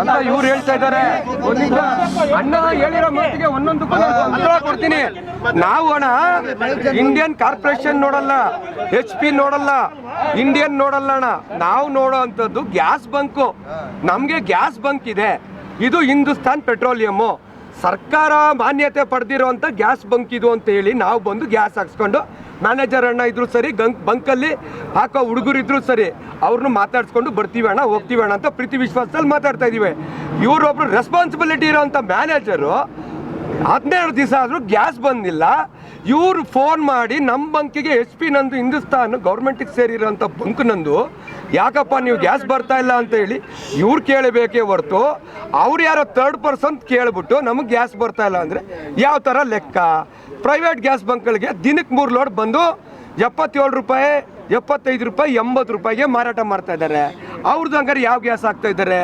ಅಂತ ಇವ್ರು ಹೇಳ್ತಾ ಇದ್ದಾರೆ. ಅಣ್ಣ ಹೇಳಿರೋ ಮಾತಿಗೆ ಒಂದೊಂದು ಉತ್ತರ ಕೊಡ್ತೀನಿ. ನಾವು ಅಣ್ಣ ಇಂಡಿಯನ್ ಕಾರ್ಪೊರೇಷನ್ ನೋಡಲ್ಲ, HP ನೋಡಲ್ಲ, ಇಂಡಿಯನ್ ನೋಡಲ್ಲ ಅಣ್ಣ. ನಾವು ನೋಡೋ ಅಂಥದ್ದು ಗ್ಯಾಸ್ ಬಂಕು. ನಮಗೆ ಗ್ಯಾಸ್ ಬಂಕ್ ಇದೆ. ಇದು ಹಿಂದೂಸ್ತಾನ್ ಪೆಟ್ರೋಲಿಯಮ್ಮು ಸರ್ಕಾರ ಮಾನ್ಯತೆ ಪಡೆದಿರೋಂಥ ಗ್ಯಾಸ್ ಬಂಕ್ ಇದು ಅಂತ ಹೇಳಿ ನಾವು ಬಂದು ಗ್ಯಾಸ್ ಹಾಕ್ಸ್ಕೊಂಡು ಮ್ಯಾನೇಜರ್ ಅಣ್ಣ ಇದ್ರು ಸರಿ, ಬಂಕಲ್ಲಿ ಹಾಕೋ ಹುಡುಗರು ಇದ್ರು ಸರಿ, ಅವ್ರನ್ನ ಮಾತಾಡ್ಸ್ಕೊಂಡು ಬರ್ತೀವಿ ಅಣ್ಣ, ಹೋಗ್ತೀವಿ ಅಣ್ಣ ಅಂತ ಪ್ರೀತಿ ವಿಶ್ವಾಸದಲ್ಲಿ ಮಾತಾಡ್ತಾ ಇದ್ದೀವಿ. ಇವರೊಬ್ರು ರೆಸ್ಪಾನ್ಸಿಬಿಲಿಟಿ ಇರೋಂಥ ಮ್ಯಾನೇಜರು 12 ದಿವಸ ಆದರೂ ಗ್ಯಾಸ್ ಬಂದಿಲ್ಲ. ಇವರು ಫೋನ್ ಮಾಡಿ ನಮ್ಮ ಬಂಕಿಗೆ HP ನಂದು ಹಿಂದೂಸ್ತಾನ್ ಗೌರ್ಮೆಂಟಿಗೆ ಸೇರಿರೋಂಥ ಬಂಕ್ ನಂದು ಯಾಕಪ್ಪ ನೀವು ಗ್ಯಾಸ್ ಬರ್ತಾ ಇಲ್ಲ ಅಂತ ಹೇಳಿ ಇವ್ರು ಕೇಳಬೇಕೇ ಹೊರತು ಅವ್ರು ಯಾರೋ 3rd ಪರ್ಸನ್ ಕೇಳ್ಬಿಟ್ಟು ನಮಗೆ ಗ್ಯಾಸ್ ಬರ್ತಾ ಇಲ್ಲ ಅಂದರೆ ಯಾವ ಥರ ಲೆಕ್ಕ? ಪ್ರೈವೇಟ್ ಗ್ಯಾಸ್ ಬಂಕ್ಗಳಿಗೆ ದಿನಕ್ಕೆ 3 ಲೋಡ್ ಬಂದು 77 ರೂಪಾಯಿ, 75 ರೂಪಾಯಿ, 80 ರೂಪಾಯಿಗೆ ಮಾರಾಟ ಮಾಡ್ತಾ ಇದ್ದಾರೆ. ಅವ್ರದ್ದು ಹಂಗಾರೆ ಯಾವ ಗ್ಯಾಸ್ ಹಾಕ್ತಾ ಇದ್ದಾರೆ?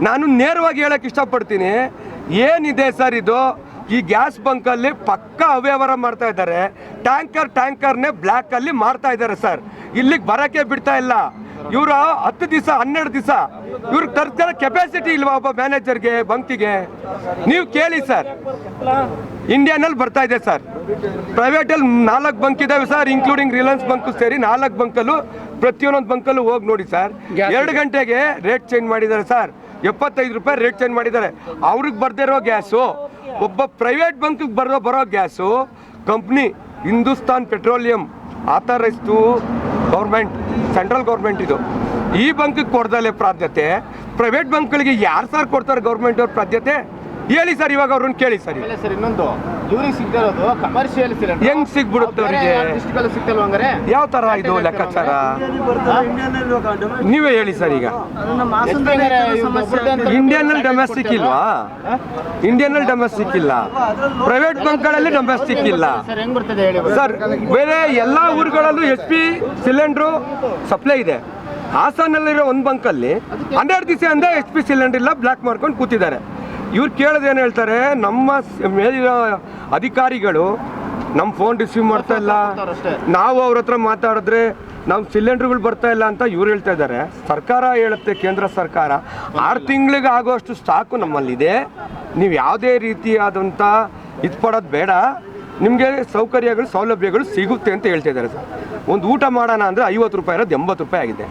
ನಾನು ನೇರವಾಗಿ ಹೇಳೋಕ್ಕೆ ಇಷ್ಟಪಡ್ತೀನಿ, ಏನಿದೆ ಸರ್ ಇದು? ಈ ಗ್ಯಾಸ್ ಬಂಕಲ್ಲಿ ಪಕ್ಕ ಅವ್ಯವಹಾರ ಮಾಡ್ತಾ ಇದ್ದಾರೆ. ಟ್ಯಾಂಕರ್ನೇ ಬ್ಲ್ಯಾಕಲ್ಲಿ ಮಾರ್ತಾ ಇದ್ದಾರೆ ಸರ್. ಇಲ್ಲಿಗೆ ಬರೋಕ್ಕೆ ಬಿಡ್ತಾ ಇಲ್ಲ ಇವರು. 10 ದಿವಸ 12 ದಿವಸ ಇವ್ರಿಗೆ ತರ್ತಿರೋ ಕೆಪಾಸಿಟಿ ಇಲ್ವಾ ಒಬ್ಬ ಮ್ಯಾನೇಜರ್ಗೆ, ಬಂಕಿಗೆ? ನೀವು ಕೇಳಿ ಸರ್. ಇಂಡಿಯನಲ್ಲಿ ಬರ್ತಾ ಇದೆ ಸರ್, ಪ್ರೈವೇಟಲ್ಲಿ 4 ಬಂಕ್ ಇದ್ದಾವೆ ಸರ್, ಇನ್ಕ್ಲೂಡಿಂಗ್ ರಿಲಯನ್ಸ್ ಬಂಕು ಸೇರಿ 4 ಬಂಕಲ್ಲೂ ಪ್ರತಿಯೊಂದೊಂದು ಬಂಕಲ್ಲೂ ಹೋಗಿ ನೋಡಿ ಸರ್. 2 ಗಂಟೆಗೆ ರೇಟ್ ಚೇಂಜ್ ಮಾಡಿದ್ದಾರೆ ಸರ್, 75 ರೂಪಾಯಿ ರೇಟ್ ಚೇಂಜ್ ಮಾಡಿದ್ದಾರೆ. ಅವ್ರಿಗೆ ಬರ್ದಿರೋ ಗ್ಯಾಸು, ಒಬ್ಬ ಪ್ರೈವೇಟ್ ಬಂಕಿಗೆ ಬರೋ gas company Hindustan Petroleum authorised government, central government ಇದು. ಈ ಬಂಕಿಗೆ ಕೊಡ್ದಲ್ಲೇ ಪ್ರಾಧ್ಯತೆ, ಪ್ರೈವೇಟ್ ಬಂಕ್ಗಳಿಗೆ ಯಾರು ಸರ್ ಕೊಡ್ತಾರೆ ಗೌರ್ಮೆಂಟ್ ಅವ್ರ ಪ್ರಾಧ್ಯತೆ? ಹೇಳಿ ಸರ್, ಇವಾಗ ಅವ್ರನ್ನ ಕೇಳಿ ಸರ್. ಇನ್ನೊಂದು ಇವ್ರಿಗೆ ಸಿಗ್ತಿರೋದು ಕಮರ್ಷಿಯಲ್ ಸಿಲಿಂಡರ್ ಹೆಂಗ್ ಸಿಗ್ಬಿಡುತ್ತೆ ಅವರಿಗೆ? ಯಾವ ತರ ಇದು ಲೆಕ್ಕಾಚಾರ? ನೀವೇ ಹೇಳಿ ಸರ್. ಈಗ ಇಂಡಿಯನ್ನಲ್ಲಿ ಡೊಮೆಸ್ಟಿಕ್ ಇಲ್ವಾ? ಇಂಡಿಯನ್ನಲ್ಲಿ ಡೊಮೆಸ್ಟಿಕ್ ಇಲ್ಲ, ಪ್ರೈವೇಟ್ ಬಂಕ್ಗಳಲ್ಲಿ ಡೊಮೆಸ್ಟಿಕ್ ಇಲ್ಲ ಸರ್. ಬೇರೆ ಎಲ್ಲ ಊರುಗಳಲ್ಲೂ HP ಸಿಲಿಂಡ್ರು ಸಪ್ಲೈ ಇದೆ. ಹಾಸನಲ್ಲಿರೋ ಒಂದು ಬಂಕಲ್ಲಿ 12 ದಿವಸ ಅಂದರೆ HP ಸಿಲಿಂಡರ್ ಇಲ್ಲ, ಬ್ಲ್ಯಾಕ್ ಮಾಡ್ಕೊಂಡು ಕೂತಿದ್ದಾರೆ. ಇವ್ರು ಕೇಳೋದೇನು ಹೇಳ್ತಾರೆ, ನಮ್ಮ ಮೇಲಿನ ಅಧಿಕಾರಿಗಳು ನಮ್ಮ ಫೋನ್ ರಿಸೀವ್ ಮಾಡ್ತಾ ಇಲ್ಲ, ನಾವು ಅವ್ರ ಹತ್ರ ಮಾತಾಡಿದ್ರೆ ನಮ್ಮ ಸಿಲಿಂಡರ್ಗಳು ಬರ್ತಾ ಇಲ್ಲ ಅಂತ ಇವ್ರು ಹೇಳ್ತಾ ಇದ್ದಾರೆ. ಸರ್ಕಾರ ಹೇಳುತ್ತೆ, ಕೇಂದ್ರ ಸರ್ಕಾರ 6 ತಿಂಗಳಿಗೆ ಆಗೋಷ್ಟು ಸ್ಟಾಕು ನಮ್ಮಲ್ಲಿದೆ, ನೀವು ಯಾವುದೇ ರೀತಿಯಾದಂಥ ಇದು ಪಡೋದು ಬೇಡ, ನಿಮಗೆ ಸೌಕರ್ಯಗಳು ಸೌಲಭ್ಯಗಳು ಸಿಗುತ್ತೆ ಅಂತ ಹೇಳ್ತಾ ಇದ್ದಾರೆ ಸರ್. ಒಂದು ಊಟ ಮಾಡೋಣ ಅಂದರೆ 50 ರೂಪಾಯಿ ಇರೋದು 80 ರೂಪಾಯಿ ಆಗಿದೆ.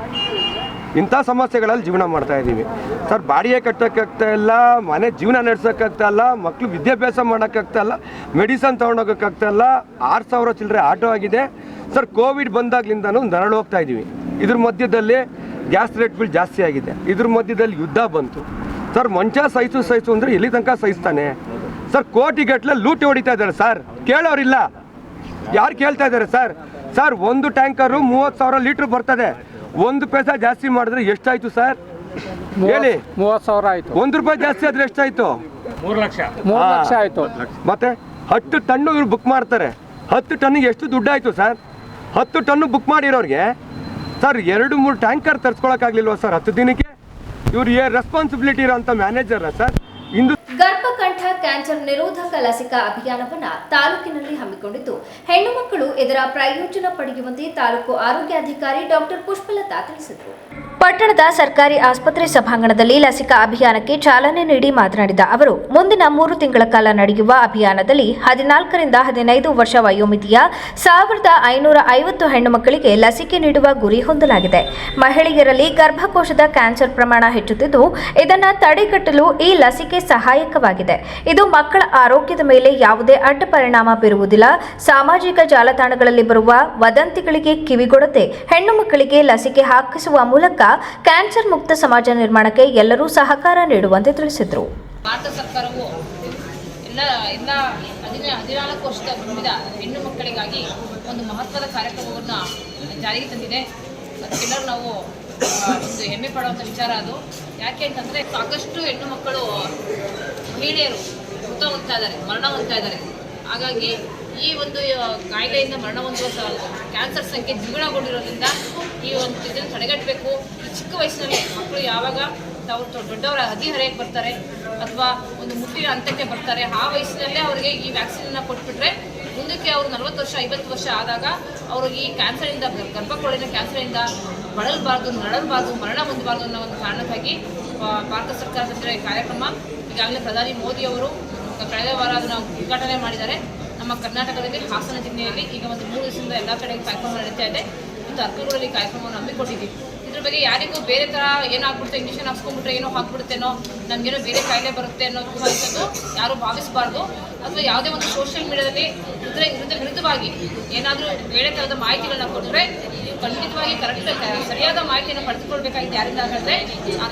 ಇಂಥ ಸಮಸ್ಯೆಗಳಲ್ಲಿ ಜೀವನ ಮಾಡ್ತಾ ಇದ್ದೀವಿ ಸರ್. ಬಾಡಿಗೆ ಕಟ್ಟೋಕ್ಕಾಗ್ತಾ ಇಲ್ಲ, ಮನೆ ಜೀವನ ನಡೆಸೋಕ್ಕಾಗ್ತಾ ಇಲ್ಲ, ಮಕ್ಕಳು ವಿದ್ಯಾಭ್ಯಾಸ ಮಾಡೋಕ್ಕಾಗ್ತಾ ಇಲ್ಲ, ಮೆಡಿಸನ್ ತೊಗೊಂಡೋಗೋಕ್ಕಾಗ್ತಾ ಇಲ್ಲ. 6,000 ಚಿಲ್ಲರೆ ಆಟೋ ಆಗಿದೆ ಸರ್. ಕೋವಿಡ್ ಬಂದಾಗ್ಲಿಂದನೂ ನರಳು ಹೋಗ್ತಾ ಇದ್ದೀವಿ. ಇದ್ರ ಮಧ್ಯದಲ್ಲಿ ಗ್ಯಾಸ್ ರೇಟ್ ಬಿಲ್ ಜಾಸ್ತಿ ಆಗಿದೆ. ಇದ್ರ ಮಧ್ಯದಲ್ಲಿ ಯುದ್ಧ ಬಂತು ಸರ್. ಮಂಚ ಸಹಿಸು ಅಂದರೆ ಎಲ್ಲಿ ತನಕ ಸಹಿಸ್ತಾನೆ ಸರ್? ಕೋಟಿಗಟ್ಟಲೆ ಲೂಟಿ ಹೊಡಿತಾ ಇದ್ದಾರೆ ಸರ್. ಕೇಳೋರಿಲ್ಲ, ಯಾರು ಕೇಳ್ತಾ ಇದ್ದಾರೆ ಸರ್? ಸರ್, ಒಂದು ಟ್ಯಾಂಕರು 30,000 ಲೀಟ್ರ್ ಬರ್ತದೆ. 1 ಪೈಸಾ ಜಾಸ್ತಿ ಮಾಡಿದ್ರೆ ಎಷ್ಟಾಯ್ತು ಸರ್ ಹೇಳಿ? 30,000 ಆಯ್ತು. 1 ರೂಪಾಯಿ ಜಾಸ್ತಿ ಆದ್ರೆ ಎಷ್ಟಾಯ್ತು? 3 ಲಕ್ಷ ಆಯ್ತು. ಮತ್ತೆ 10 ಟನ್ನು ಇವ್ರು ಬುಕ್ ಮಾಡ್ತಾರೆ. 10 ಟನ್ನಿಗೆ ಎಷ್ಟು ದುಡ್ಡು ಆಯ್ತು ಸರ್? 10 ಟನ್ನು ಬುಕ್ ಮಾಡಿರೋರಿಗೆ ಸರ್ 2-3 ಟ್ಯಾಂಕರ್ ತರಿಸ್ಕೊಳಕ್ಕಾಗ್ಲಿಲ್ವಾ ಸರ್ 10 ದಿನಕ್ಕೆ? ಇವ್ರು ರೆಸ್ಪಾನ್ಸಿಬಿಲಿಟಿ ಇರೋಂಥ ಮ್ಯಾನೇಜರ್ ಸರ್. ಇಂದು ಗರ್ಭಕಂಠ ಕ್ಯಾನ್ಸರ್ ನಿರೋಧಕ ಲಸಿಕಾ ಅಭಿಯಾನವನ್ನು ತಾಲೂಕಿನಲ್ಲಿ ಹಮ್ಮಿಕೊಂಡಿದ್ದು, ಹೆಣ್ಣು ಮಕ್ಕಳು ಇದರ ಪ್ರಯೋಜನ ಪಡೆಯುವಂತೆ ತಾಲೂಕು ಆರೋಗ್ಯಾಧಿಕಾರಿ ಡಾಕ್ಟರ್ ಪುಷ್ಪಲತಾ ತಿಳಿಸಿದರು. ಪಟ್ಟಣದ ಸರ್ಕಾರಿ ಆಸ್ಪತ್ರೆ ಸಭಾಂಗಣದಲ್ಲಿ ಲಸಿಕಾ ಅಭಿಯಾನಕ್ಕೆ ಚಾಲನೆ ನೀಡಿ ಮಾತನಾಡಿದ ಅವರು, ಮುಂದಿನ 3 ತಿಂಗಳ ಕಾಲ ನಡೆಯುವ ಅಭಿಯಾನದಲ್ಲಿ 14 ರಿಂದ 15 ವರ್ಷ ವಯೋಮಿತಿಯ 1550 ಹೆಣ್ಣು ಮಕ್ಕಳಿಗೆ ಲಸಿಕೆ ನೀಡುವ ಗುರಿ ಹೊಂದಲಾಗಿದೆ. ಮಹಿಳೆಯರಲ್ಲಿ ಗರ್ಭಕೋಶದ ಕ್ಯಾನ್ಸರ್ ಪ್ರಮಾಣ ಹೆಚ್ಚುತ್ತಿದ್ದು, ಇದನ್ನು ತಡೆಗಟ್ಟಲು ಈ ಲಸಿಕೆ ಸಹಾಯಕವಾಗಿದೆ. ಇದು ಮಕ್ಕಳ ಆರೋಗ್ಯದ ಮೇಲೆ ಯಾವುದೇ ಅಡ್ಡ ಪರಿಣಾಮ ಬೀರುವುದಿಲ್ಲ. ಸಾಮಾಜಿಕ ಜಾಲತಾಣಗಳಲ್ಲಿ ಬರುವ ವದಂತಿಗಳಿಗೆ ಕಿವಿಗೊಡದೆ ಹೆಣ್ಣು ಮಕ್ಕಳಿಗೆ ಲಸಿಕೆ ಹಾಕಿಸುವ ಮೂಲಕ ಕ್ಯಾನ್ಸರ್ ಮುಕ್ತ ಸಮಾಜ ನಿರ್ಮಾಣಕ್ಕೆ ಎಲ್ಲರೂ ಸಹಕಾರ ನೀಡುವಂತೆ ತಿಳಿಸಿದರು. ಭಾರತ ಸರ್ಕಾರವು ಎಲ್ಲ 14 ವರ್ಷದ ತುಂಬಿದ ಹೆಣ್ಣು ಮಕ್ಕಳಿಗಾಗಿ ಒಂದು ಮಹತ್ವದ ಕಾರ್ಯಕ್ರಮವನ್ನು ಜಾರಿಗೆ ತಂದಿದೆ. ಅದಕ್ಕೆಲ್ಲರೂ ನಾವು ಒಂದು ಹೆಮ್ಮೆ ಪಡುವಂಥ ವಿಚಾರ ಅದು. ಯಾಕೆ ಅಂತಂದರೆ ಸಾಕಷ್ಟು ಹೆಣ್ಣು ಮಕ್ಕಳು ಮಹಿಳೆಯರು ಮೃತ ಹೊಂದ್ತಾ ಇದ್ದಾರೆ, ಮರಣ ಹೊಂದ್ತಾ ಇದ್ದಾರೆ. ಹಾಗಾಗಿ ಈ ಒಂದು ಕಾಯಿಲೆಯಿಂದ ಮರಣ ಹೊಂದುವ ಕ್ಯಾನ್ಸರ್ ಸಂಖ್ಯೆ ದ್ವಿಗುಣಗೊಂಡಿರೋದ್ರಿಂದ ಈ ಒಂದು ಇದನ್ನು ತಡೆಗಟ್ಟಬೇಕು. ಈ ಚಿಕ್ಕ ವಯಸ್ಸಿನಲ್ಲಿ ಮಕ್ಕಳು ಯಾವಾಗ ತಾವು ದೊಡ್ಡವರ ಹದಿಹರೆಯಕ್ಕೆ ಬರ್ತಾರೆ ಅಥವಾ ಒಂದು ಮುಟ್ಟಿನ ಹಂತಕ್ಕೆ ಬರ್ತಾರೆ, ಆ ವಯಸ್ಸಿನಲ್ಲೇ ಅವರಿಗೆ ಈ ವ್ಯಾಕ್ಸಿನನ್ನು ಕೊಟ್ಬಿಟ್ರೆ ಮುಂದಕ್ಕೆ ಅವರು 40 ವರ್ಷ 50 ವರ್ಷ ಆದಾಗ ಅವ್ರಿಗೆ ಈ ಕ್ಯಾನ್ಸರಿಂದ, ಗರ್ಭಕೋಳಿನ ಕ್ಯಾನ್ಸರಿಂದ ಬಳಲಬಾರ್ದು, ನರಳಬಾರ್ದು, ಮರಣ ಹೊಂದಬಾರ್ದು ಅನ್ನೋ ಒಂದು ಕಾರಣಕ್ಕಾಗಿ ಭಾರತ ಸರ್ಕಾರ ತಂದಿರೋ ಈ ಕಾರ್ಯಕ್ರಮ ಈಗಾಗಲೇ ಪ್ರಧಾನಿ ಮೋದಿಯವರು ಕಳೆದ ವಾರ ಅದನ್ನು ಉದ್ಘಾಟನೆ ಮಾಡಿದ್ದಾರೆ. ನಮ್ಮ ಕರ್ನಾಟಕದಲ್ಲಿ ಹಾಸನ ಜಿಲ್ಲೆಯಲ್ಲಿ ಈಗ ಒಂದು 3 ದಿವಸದಿಂದ ಎಲ್ಲ ಕಡೆ ಕಾರ್ಯಕ್ರಮ ನಡೀತಾ ಇದೆ. ಮತ್ತು ಅರ್ಕಲ್ಗಳಲ್ಲಿ ಕಾರ್ಯಕ್ರಮವನ್ನು ಹಮ್ಮಿಕೊಂಡಿದ್ದೀವಿ. ಇದ್ರ ಬಗ್ಗೆ ಯಾರಿಗೂ ಬೇರೆ ಥರ ಏನಾಗ್ಬಿಡುತ್ತೆ, ಇಂಜೆಕ್ಷನ್ ಹಾಕ್ಸ್ಕೊಂಡ್ಬಿಟ್ರೆ ಏನೋ ಹಾಕ್ಬಿಡುತ್ತೇನೋ, ನಮಗೇನೋ ಬೇರೆ ಕಾಯಿಲೆ ಬರುತ್ತೆ ಅನ್ನೋದು ಯಾರೂ ಭಾವಿಸಬಾರ್ದು. ಅಥವಾ ಯಾವುದೇ ಒಂದು ಸೋಷಿಯಲ್ ಮೀಡಿಯಾದಲ್ಲಿ ವಿರುದ್ಧವಾಗಿ ಏನಾದರೂ ಬೇರೆ ಥರದ ಮಾಹಿತಿಗಳನ್ನ ಕೊಟ್ಟರೆ ನೀವು ಖಂಡಿತವಾಗಿ ಸರಿಯಾದ ಮಾಹಿತಿಯನ್ನು ಪಡೆದುಕೊಳ್ಬೇಕಾಗಿದೆ. ಯಾರಿಂದ ಹಾಗಾದರೆ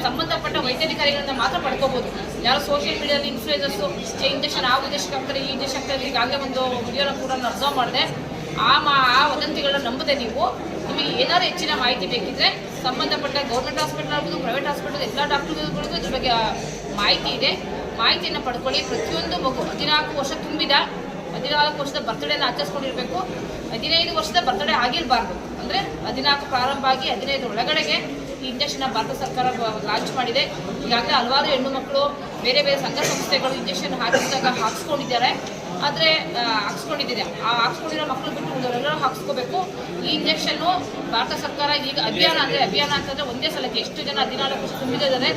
ಸಂಬಂಧಪಟ್ಟ ವೈದ್ಯಾಧಿಕಾರಿಗಳಿಂದ ಮಾತ್ರ ಪಡ್ಕೋಬೋದು. ಯಾರೋ ಸೋಷಿಯಲ್ ಮೀಡಿಯಾದಲ್ಲಿ ಇನ್ಫ್ಲೂಯೆನ್ಸರ್ಸು ಇಂಜೆಕ್ಷನ್ ಆ ಉದ್ದೇಶಕ್ಕೆ ಆಗ್ತಾರೆ, ಈ ಉದ್ದೇಶಕ್ಕೆ ಆಗ್ತಾರೆ, ಈಗಾಗಲೇ ಒಂದು ವಿಡಿಯೋನ ಕೂಡ ಅಬ್ಸರ್ವ್ ಮಾಡಿದೆ. ಆ ವದಂತಿಗಳನ್ನ ನಂಬದೆ ನೀವು, ನಿಮಗೆ ಏನಾದರೂ ಹೆಚ್ಚಿನ ಮಾಹಿತಿ ಬೇಕಿದ್ರೆ ಸಂಬಂಧಪಟ್ಟ ಗೌರ್ಮೆಂಟ್ ಹಾಸ್ಪಿಟಲ್ ಆಗ್ಬೋದು, ಪ್ರೈವೇಟ್ ಹಾಸ್ಪಿಟಲ್, ಎಲ್ಲ ಡಾಕ್ಟರ್ಗಳಿಗೂ ಇದ್ರ ಬಗ್ಗೆ ಮಾಹಿತಿ ಇದೆ. ಮಾಹಿತಿಯನ್ನು ಪಡ್ಕೊಳ್ಳಿ. ಪ್ರತಿಯೊಂದು ಮಗು 14 ವರ್ಷ ತುಂಬಿದ 14 ವರ್ಷದ ಬರ್ತಡೇನ ಆಚರಿಸ್ಕೊಂಡಿರಬೇಕು. 15 ವರ್ಷದ ಬರ್ತಡೇ ಆಗಿರಬಾರ್ದು. ಅಂದರೆ 14 ಪ್ರಾರಂಭ ಆಗಿ 15 ಒಳಗಡೆಗೆ ಈ ಇಂಜೆಕ್ಷನ್ನ ಭಾರತ ಸರ್ಕಾರ ಲಾಂಚ್ ಮಾಡಿದೆ. ಈಗಾಗಲೇ ಹಲವಾರು ಹೆಣ್ಣು ಮಕ್ಕಳು ಬೇರೆ ಬೇರೆ ಸಂಘ ಸಂಸ್ಥೆಗಳು ಇಂಜೆಕ್ಷನ್ ಹಾಕಿಸ್ಕೊಂಡಿದ್ದಾರೆ. ಆದರೆ ಹಾಕ್ಸ್ಕೊಂಡಿದ್ದೀರಿ, ಆ ಹಾಕ್ಸ್ಕೊಂಡಿರೋ ಮಕ್ಕಳು ಬಿಟ್ಟು ಉಳಿದವರೆಲ್ಲರೂ ಹಾಕ್ಸ್ಕೋಬೇಕು. ಈ ಇಂಜೆಕ್ಷನ್ನು ಭಾರತ ಸರ್ಕಾರ ಈಗ ಅಭಿಯಾನ ಅಂತಂದರೆ ಒಂದೇ ಸಲಕ್ಕೆ ಎಷ್ಟು ಜನ 14 ವರ್ಷ ತುಂಬಿದ್ದಾರೆ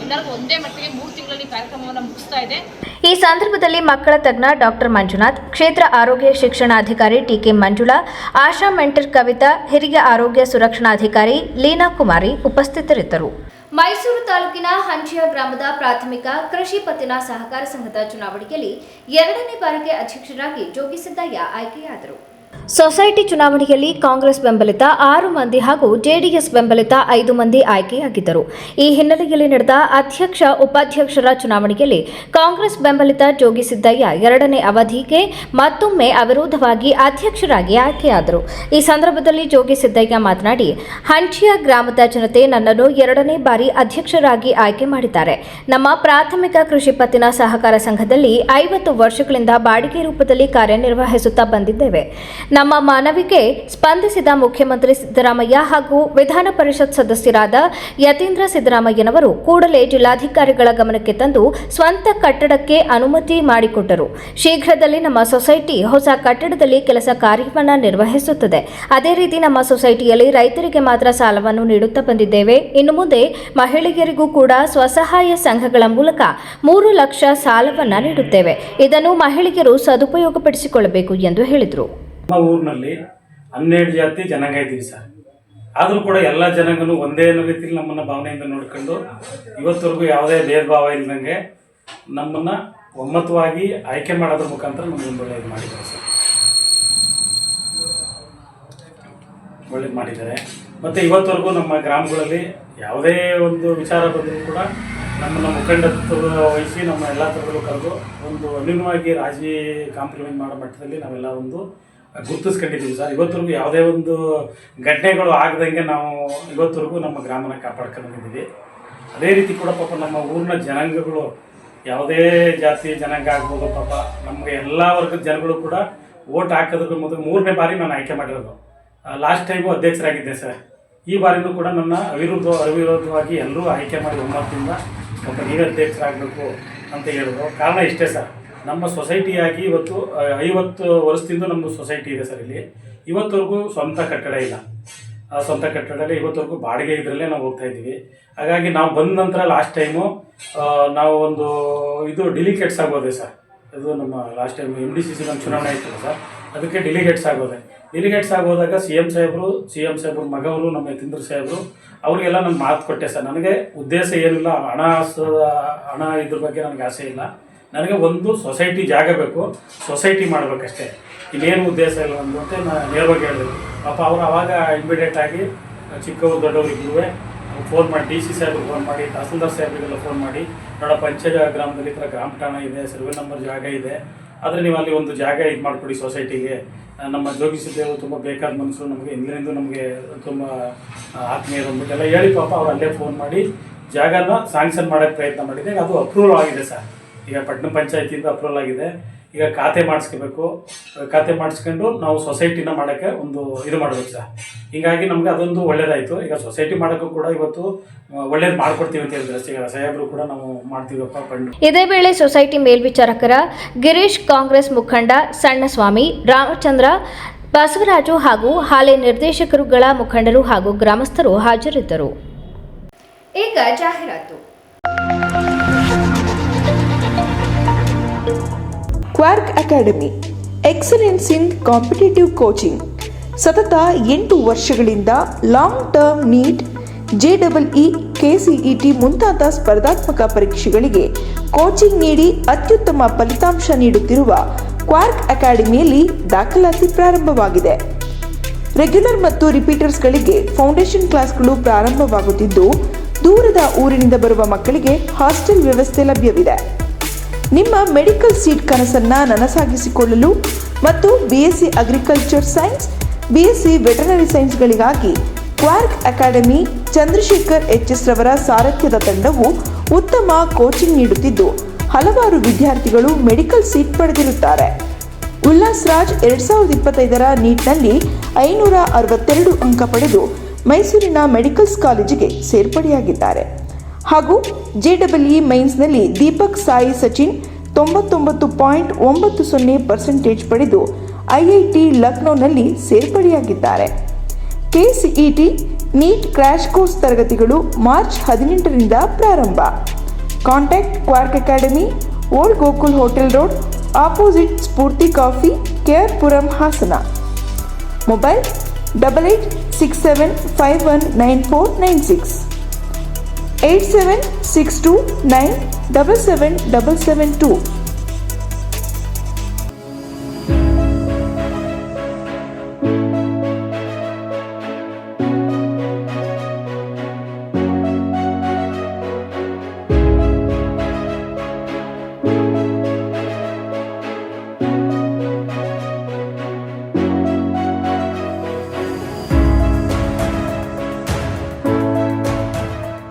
ಎಲ್ಲರಿಗೂ ಒಂದೇ ಮಟ್ಟಿಗೆ 3 ತಿಂಗಳಲ್ಲಿ ಕಾರ್ಯಕ್ರಮವನ್ನು ಮುಗಿಸ್ತಾ ಇದೆ. ಈ ಸಂದರ್ಭದಲ್ಲಿ ಮಕ್ಕಳ ತಜ್ಞ ಡಾಕ್ಟರ್ ಮಂಜುನಾಥ್, ಕ್ಷೇತ್ರ ಆರೋಗ್ಯ ಶಿಕ್ಷಣಾಧಿಕಾರಿ ಟಿಕೆ ಮಂಜುಳಾ, ಆಶಾ ಮೆಂಟರ್ ಕವಿತಾ, ಹಿರಿಯ ಆರೋಗ್ಯ ಸುರಕ್ಷಣಾಧಿಕಾರಿ ಲೀನಾ ಕುಮಾರಿ ಉಪಸ್ಥಿತರಿದ್ದರು. ಮೈಸೂರು ತಾಲೂಕಿನ ಹಂಚಿಯ ಗ್ರಾಮದ ಪ್ರಾಥಮಿಕ ಕೃಷಿ ಪತ್ತಿನ ಸಹಕಾರ ಸಂಘದ ಚುನಾವಣೆಯಲ್ಲಿ 2ನೇ ಬಾರಿಗೆ ಅಧ್ಯಕ್ಷರಾಗಿ ಜೋಗಿ ಸಿದ್ದಯ್ಯ ಆಯ್ಕೆಯಾದರು. ಸೊಸೈಟಿ ಚುನಾವಣೆಯಲ್ಲಿ ಕಾಂಗ್ರೆಸ್ ಬೆಂಬಲಿತ 6 ಮಂದಿ ಹಾಗೂ ಜೆಡಿಎಸ್ ಬೆಂಬಲಿತ 5 ಮಂದಿ ಆಯ್ಕೆಯಾಗಿದ್ದರು. ಈ ಹಿನ್ನೆಲೆಯಲ್ಲಿ ನಡೆದ ಅಧ್ಯಕ್ಷ ಉಪಾಧ್ಯಕ್ಷರ ಚುನಾವಣೆಯಲ್ಲಿ ಕಾಂಗ್ರೆಸ್ ಬೆಂಬಲಿತ ಜೋಗಿ ಸಿದ್ದಯ್ಯ 2ನೇ ಅವಧಿಗೆ ಮತ್ತೊಮ್ಮೆ ಅವಿರೋಧವಾಗಿ ಅಧ್ಯಕ್ಷರಾಗಿ ಆಯ್ಕೆಯಾದರು. ಈ ಸಂದರ್ಭದಲ್ಲಿ ಜೋಗಿ ಸಿದ್ದಯ್ಯ ಮಾತನಾಡಿ, ಹಂಚಿಯ ಗ್ರಾಮದ ಜನತೆ ನನ್ನನ್ನು 2ನೇ ಬಾರಿ ಅಧ್ಯಕ್ಷರಾಗಿ ಆಯ್ಕೆ ಮಾಡಿದ್ದಾರೆ. ನಮ್ಮ ಪ್ರಾಥಮಿಕ ಕೃಷಿ ಪತ್ತಿನ ಸಹಕಾರ ಸಂಘದಲ್ಲಿ 50 ವರ್ಷಗಳಿಂದ ಬಾಡಿಗೆ ರೂಪದಲ್ಲಿ ಕಾರ್ಯನಿರ್ವಹಿಸುತ್ತಾ ಬಂದಿದ್ದೇವೆ. ನಮ್ಮ ಮನವಿಗೆ ಸ್ಪಂದಿಸಿದ ಮುಖ್ಯಮಂತ್ರಿ ಸಿದ್ದರಾಮಯ್ಯ ಹಾಗೂ ವಿಧಾನ ಪರಿಷತ್ ಸದಸ್ಯರಾದ ಯತೀಂದ್ರ ಸಿದ್ದರಾಮಯ್ಯನವರು ಕೂಡಲೇ ಜಿಲ್ಲಾಧಿಕಾರಿಗಳ ಗಮನಕ್ಕೆ ತಂದು ಸ್ವಂತ ಕಟ್ಟಡಕ್ಕೆ ಅನುಮತಿ ಮಾಡಿಕೊಟ್ಟರು. ಶೀಘ್ರದಲ್ಲಿ ನಮ್ಮ ಸೊಸೈಟಿ ಹೊಸ ಕಟ್ಟಡದಲ್ಲಿ ಕೆಲಸ ಕಾರ್ಯವನ್ನು ನಿರ್ವಹಿಸುತ್ತದೆ. ಅದೇ ರೀತಿ ನಮ್ಮ ಸೊಸೈಟಿಯಲ್ಲಿ ರೈತರಿಗೆ ಮಾತ್ರ ಸಾಲವನ್ನು ನೀಡುತ್ತಾ ಬಂದಿದ್ದೇವೆ. ಇನ್ನು ಮುಂದೆ ಮಹಿಳೆಯರಿಗೂ ಕೂಡ ಸ್ವಸಹಾಯ ಸಂಘಗಳ ಮೂಲಕ 3 ಲಕ್ಷ ಸಾಲವನ್ನು ನೀಡುತ್ತೇವೆ. ಇದನ್ನು ಮಹಿಳೆಯರು ಸದುಪಯೋಗಪಡಿಸಿಕೊಳ್ಳಬೇಕು ಎಂದು ಹೇಳಿದರು. ನಮ್ಮ ಊರಿನಲ್ಲಿ 12 ಜಾತಿ ಜನಾಂಗ ಇದ್ದೀವಿ ಸರ್. ಆದರೂ ಕೂಡ ಎಲ್ಲ ಜನಾಂಗನೂ ಒಂದೇ ಅನ್ನೋ ರೀತಿಯಲ್ಲಿ ನಮ್ಮನ್ನು ಭಾವನೆಯಿಂದ ನೋಡಿಕೊಂಡು ಇವತ್ತವರೆಗೂ ಯಾವುದೇ ಭೇದ ಭಾವ ಇಲ್ಲದಂಗೆ ನಮ್ಮನ್ನು ಒಮ್ಮತವಾಗಿ ಆಯ್ಕೆ ಮಾಡೋದ್ರ ಮುಖಾಂತರ ನಮ್ಗೆ ಒಳ್ಳೇದು ಮಾಡಿದ್ದಾರೆ ಸರ್. ಒಳ್ಳೇದು ಮಾಡಿದ್ದಾರೆ. ಮತ್ತು ಇವತ್ತವರೆಗೂ ನಮ್ಮ ಗ್ರಾಮಗಳಲ್ಲಿ ಯಾವುದೇ ಒಂದು ವಿಚಾರ ಬಂದರೂ ಕೂಡ ನಮ್ಮನ್ನು ಮುಖಂಡತ್ವ ವಹಿಸಿ ನಮ್ಮ ಎಲ್ಲ ಥರದಲ್ಲೂ ಕರೆದು ಒಂದು ಅನ್ಯೂನ್ಯವಾಗಿ ರಾಜಿ ಕಾಂಪ್ರಮೈಸ್ ಮಾಡೋ ಮಟ್ಟದಲ್ಲಿ ನಾವೆಲ್ಲ ಒಂದು ಗುರುತಿಸ್ಕೊಂಡಿದ್ದೀವಿ ಸರ್. ಇವತ್ತವರೆಗೂ ಯಾವುದೇ ಒಂದು ಘಟನೆಗಳು ಆಗದಂಗೆ ನಾವು ಇವತ್ತವರೆಗೂ ನಮ್ಮ ಗ್ರಾಮನ ಕಾಪಾಡ್ಕೊಂಡು ಬಂದಿದ್ದೀವಿ. ಅದೇ ರೀತಿ ಕೂಡ ಪಾಪ ನಮ್ಮ ಊರಿನ ಜನಾಂಗಗಳು ಯಾವುದೇ ಜಾತಿ ಜನಾಂಗ ಆಗ್ಬೋದು, ಪಾಪ ನಮಗೆ ಎಲ್ಲ ವರ್ಗದ ಜನಗಳು ಕೂಡ ಓಟ್ ಹಾಕೋದಕ್ಕೆ ಮೊದಲು 3ನೇ ಬಾರಿ ನಾನು ಆಯ್ಕೆ ಮಾಡಿರೋದು. ಲಾಸ್ಟ್ ಟೈಮು ಅಧ್ಯಕ್ಷರಾಗಿದ್ದೆ ಸರ್. ಈ ಬಾರಿನೂ ಕೂಡ ನನ್ನ ಅವಿರೋಧವಾಗಿ ಎಲ್ಲರೂ ಆಯ್ಕೆ ಮಾಡಿ ಒಮ್ಮತದಿಂದ ಪಾಪ ನೀವೇ ಅಧ್ಯಕ್ಷರಾಗಬೇಕು ಅಂತ ಹೇಳಿದ್ರು. ಕಾರಣ ಇಷ್ಟೇ ಸರ್, ನಮ್ಮ ಸೊಸೈಟಿಯಾಗಿ ಇವತ್ತು 50 ವರ್ಷದಿಂದ ನಮ್ಮದು ಸೊಸೈಟಿ ಇದೆ ಸರ್. ಇಲ್ಲಿ ಇವತ್ತವರೆಗೂ ಸ್ವಂತ ಕಟ್ಟಡ ಇಲ್ಲ. ಸ್ವಂತ ಕಟ್ಟಡದಲ್ಲಿ ಇವತ್ತವರೆಗೂ ಬಾಡಿಗೆ ಇದರಲ್ಲೇ ನಾವು ಹೋಗ್ತಾ ಇದ್ದೀವಿ. ಹಾಗಾಗಿ ನಾವು ಬಂದ ನಂತರ ಲಾಸ್ಟ್ ಟೈಮು ನಾವು ಒಂದು ಇದು ಡೆಲಿಗೇಟ್ಸ್ ಆಗೋದೆ ಸರ್. ಅದು ನಮ್ಮ ಲಾಸ್ಟ್ ಟೈಮ್ MDCC ನಮ್ಮ ಚುನಾವಣೆ ಆಯ್ತಲ್ಲ ಸರ್, ಅದಕ್ಕೆ ಡೆಲಿಗೇಟ್ಸ್ ಆಗೋದಾಗ ಸಿ ಎಮ್ ಸಾಹೇಬ್ರು ಮಗವರು ನಮ್ಮ ಯತೀಂದ್ರ ಸಾಹೇಬರು ಅವರಿಗೆಲ್ಲ ನಾನು ಮಾತು ಕೊಟ್ಟೆ ಸರ್. ನನಗೆ ಉದ್ದೇಶ ಏನಿಲ್ಲ, ಹಣ ಇದ್ರ ಬಗ್ಗೆ ನನಗೆ ಆಸೆ ಇಲ್ಲ. ನನಗೆ ಒಂದು ಸೊಸೈಟಿ ಜಾಗ ಬೇಕು, ಸೊಸೈಟಿ ಮಾಡಬೇಕಷ್ಟೇ, ಇನ್ನೇನು ಉದ್ದೇಶ ಇಲ್ಲ ಒಂದು ಅಂತ ನಾನು ನೇರವಾಗಿ ಹೇಳಿದೆ. ಪಾಪ ಅವರು ಆವಾಗ ಇಮಿಡಿಯೇಟ್ ಆಗಿ ಚಿಕ್ಕವರು ದೊಡ್ಡವರಿಗೂ ಫೋನ್ ಮಾಡಿ, DC ಸಾಹೇಬ್ರಿಗೆ ಫೋನ್ ಮಾಡಿ, ತಹಸೀಲ್ದಾರ್ ಸಾಹೇಬ್ರಿಗೆಲ್ಲ ಫೋನ್ ಮಾಡಿ, ನೋಡಪ್ಪ ಗ್ರಾಮದಲ್ಲಿ ಈ ಥರ ಗ್ರಾಮ ಠಾಣೆ ಇದೆ, ಸರ್ವೆ ನಂಬರ್ ಜಾಗ ಇದೆ, ಆದರೆ ನೀವು ಅಲ್ಲಿ ಒಂದು ಜಾಗ ಇದು ಮಾಡಿಕೊಡಿ ಸೊಸೈಟಿಗೆ. ನಮ್ಮ ಜೋಗಿಸಿದ್ದೇವು ತುಂಬ ಬೇಕಾದ ಮನಸ್ಸು, ನಮಗೆ ಇಂದಿನಿಂದ ನಮಗೆ ತುಂಬ ಆತ್ಮೀಯರು ಅಂದ್ಬಿಟ್ಟೆಲ್ಲ ಹೇಳಿ ಪಾಪ ಅವ್ರು ಅಲ್ಲೇ ಫೋನ್ ಮಾಡಿ ಜಾಗನ ಸ್ಯಾಂಕ್ಷನ್ ಮಾಡೋಕ್ಕೆ ಪ್ರಯತ್ನ ಮಾಡಿದೆ. ಅದು ಅಪ್ರೂವಲ್ ಆಗಿದೆ ಸರ್. ಈಗ ಪಟ್ಟಣ ಪಂಚಾಯತಿಯಿಂದ ಅಪ್ರೂವಲ್ ಆಗಿದೆ. ಈಗ ಖಾತೆ ಮಾಡಿಸ್ಕೋಬೇಕು. ಖಾತೆ ಮಾಡಿಸ್ಕೊಂಡು ನಾವು ಸೊಸೈಟಿನ ಮಾಡೋಕ್ಕೆ ಒಂದು ಇದು ಮಾಡಬೇಕು ಸರ್. ಹೀಗಾಗಿ ನಮಗೆ ಅದೊಂದು ಒಳ್ಳೇದಾಯಿತು. ಈಗ ಸೊಸೈಟಿ ಮಾಡೋಕ್ಕೂ ಕೂಡ ಇವತ್ತು ಒಳ್ಳೇದು ಮಾಡ್ಕೊಡ್ತೀವಿ ಅಂತ ಹೇಳಿದ್ರೆ ಸಾಹೇಬರು ಕೂಡ ನಾವು ಮಾಡ್ತೀವಪ್ಪ ಪಂಡು. ಇದೇ ವೇಳೆ ಸೊಸೈಟಿ ಮೇಲ್ವಿಚಾರಕರ ಗಿರೀಶ್, ಕಾಂಗ್ರೆಸ್ ಮುಖಂಡ ಸಣ್ಣಸ್ವಾಮಿ, ರಾಮಚಂದ್ರ, ಬಸವರಾಜು ಹಾಗೂ ಹಾಲಿ ನಿರ್ದೇಶಕರುಗಳ ಮುಖಂಡರು ಹಾಗೂ ಗ್ರಾಮಸ್ಥರು ಹಾಜರಿದ್ದರು. ಈಗ ಜಾಹೀರಾತು. ಕ್ವಾರ್ಕ್ ಅಕಾಡೆಮಿ, ಎಕ್ಸಲೆನ್ಸ್ ಇನ್ ಕಾಂಪಿಟೇಟಿವ್ ಕೋಚಿಂಗ್. ಸತತ 8 ವರ್ಷಗಳಿಂದ long term NEET, JEE, KCET ಮುಂತಾದ ಸ್ಪರ್ಧಾತ್ಮಕ ಪರೀಕ್ಷೆಗಳಿಗೆ ಕೋಚಿಂಗ್ ನೀಡಿ ಅತ್ಯುತ್ತಮ ಫಲಿತಾಂಶ ನೀಡುತ್ತಿರುವ ಕ್ವಾರ್ಕ್ ಅಕಾಡೆಮಿಯಲ್ಲಿ ದಾಖಲಾತಿ ಪ್ರಾರಂಭವಾಗಿದೆ. ರೆಗ್ಯುಲರ್ ಮತ್ತು ರಿಪೀಟರ್ಸ್ಗಳಿಗೆ ಫೌಂಡೇಶನ್ ಕ್ಲಾಸ್ಗಳು ಪ್ರಾರಂಭವಾಗುತ್ತಿದ್ದು, ದೂರದ ಊರಿನಿಂದ ಬರುವ ಮಕ್ಕಳಿಗೆ ಹಾಸ್ಟೆಲ್ ವ್ಯವಸ್ಥೆ ಲಭ್ಯವಿದೆ. ನಿಮ್ಮ ಮೆಡಿಕಲ್ ಸೀಟ್ ಕನಸನ್ನು ನನಸಾಗಿಸಿಕೊಳ್ಳಲು ಮತ್ತು BSc agriculture science, BSc veterinary ಸೈನ್ಸ್ಗಳಿಗಾಗಿ ಕ್ವಾರ್ಕ್ ಅಕಾಡೆಮಿ ಚಂದ್ರಶೇಖರ್ HS ರವರ ಸಾರಥ್ಯದ ತಂಡವು ಉತ್ತಮ ಕೋಚಿಂಗ್ ನೀಡುತ್ತಿದ್ದು, ಹಲವಾರು ವಿದ್ಯಾರ್ಥಿಗಳು ಮೆಡಿಕಲ್ ಸೀಟ್ ಪಡೆದಿರುತ್ತಾರೆ. ಉಲ್ಲಾಸ್ ರಾಜ್ 2025ರ ನೀಟ್ನಲ್ಲಿ 562 ಅಂಕ ಪಡೆದು ಮೈಸೂರಿನ ಮೆಡಿಕಲ್ಸ್ ಕಾಲೇಜಿಗೆ ಸೇರ್ಪಡೆಯಾಗಿದ್ದಾರೆ. ಹಾಗೂ JEE ಮೈನ್ಸ್ನಲ್ಲಿ ದೀಪಕ್ ಸಾಯಿ ಸಚಿನ್ 99.90% ಪಡೆದು IIT ಲಕ್ನೋನಲ್ಲಿ ಸೇರ್ಪಡೆಯಾಗಿದ್ದಾರೆ. KCET ನೀಟ್ ಕ್ರ್ಯಾಶ್ ಕೋರ್ಸ್ ತರಗತಿಗಳು ಮಾರ್ಚ್ 18ರಿಂದ ಪ್ರಾರಂಭ. Contact Quark Academy, old Gokul hotel road, opposite Spoorthi coffee, KR Puram, Hassan. Mobile 8867519496, 8762977772.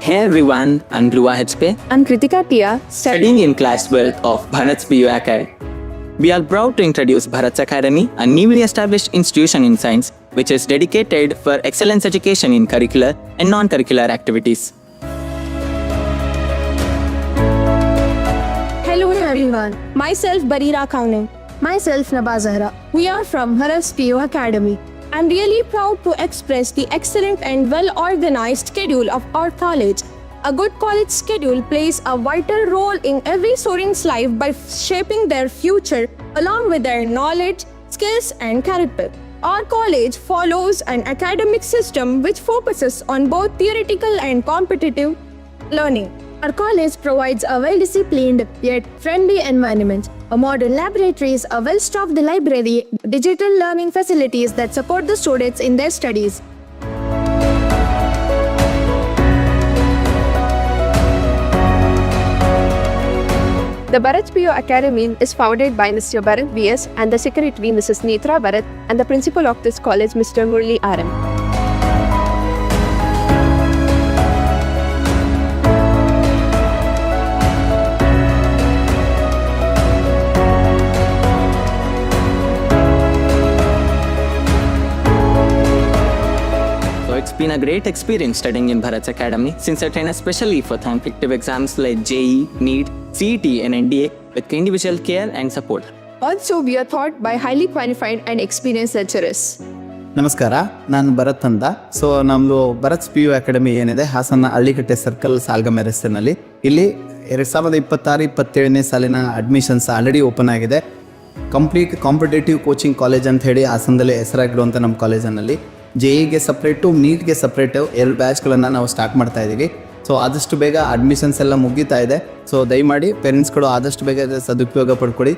Hey everyone, I'm Dhruva HP. I'm Kritika Tia, studying in class 12 of Bhanats PU Academy. We are proud to introduce Bharat's Academy, a newly established institution in science, which is dedicated for excellence education in curricular and non-curricular activities. Hello everyone, myself Barira Kaunin. Myself Naba Zahra. We are from Bharat's PO Academy. I'm really proud to express the excellent and well-organized schedule of our college. A good college schedule plays a vital role in every student's life by shaping their future along with their knowledge, skills, and character. Our college follows an academic system which focuses on both theoretical and competitive learning. Our college provides a well-disciplined yet friendly environment, a modern laboratories, a well-stocked library, digital learning facilities that support the students in their studies. The Bharat PO Academy is founded by Mr. Bharat BS and the secretary Mrs. Netra Bharat and the principal of this college Mr. Murli RM. It's been a great experience studying in Bharat's Academy since I train especially for competitive exams like JEE, NEET, CET and NDA with individual care and support. Also, we are taught by highly qualified and experienced lecturers. ನಮಸ್ಕಾರ, ನಾನು ಭರತ್ ಅಂತ. So ನಮ್ಮದು Bharat PU academy ಏನಿದೆ Hassan ಹಳ್ಳಿಕಟ್ಟೆ circle ಸಾಲ್ಗಮೆ ರಸ್ತೆನಲ್ಲಿ. ಇಲ್ಲಿ 2026-27ನೇ ಸಾಲಿನ admissions already open ಆಗಿದೆ. Complete competitive coaching college ಅಂತ ಹೇಳಿ ಹಾಸನದಲ್ಲಿ ಹೆಸರಾಗಿರುವಂಥ ನಮ್ಮ ಕಾಲೇಜಿನಲ್ಲಿ JEಗೆ ಸಪ್ರೇಟು, ನೀಟ್ಗೆ ಸಪ್ರೇಟು 2 ಬ್ಯಾಚ್ಗಳನ್ನು ನಾವು ಸ್ಟಾರ್ಟ್ ಮಾಡ್ತಾ ಇದ್ದೀವಿ. ಸೊ ಆದಷ್ಟು ಬೇಗ ಅಡ್ಮಿಷನ್ಸ್ ಎಲ್ಲ ಮುಗೀತಾ ಇದೆ. ಸೊ ದಯಮಾಡಿ ಪೇರೆಂಟ್ಸ್ಗಳು ಆದಷ್ಟು ಬೇಗ ಸದುಪಯೋಗ ಪಡ್ಕೊಳ್ಳಿ,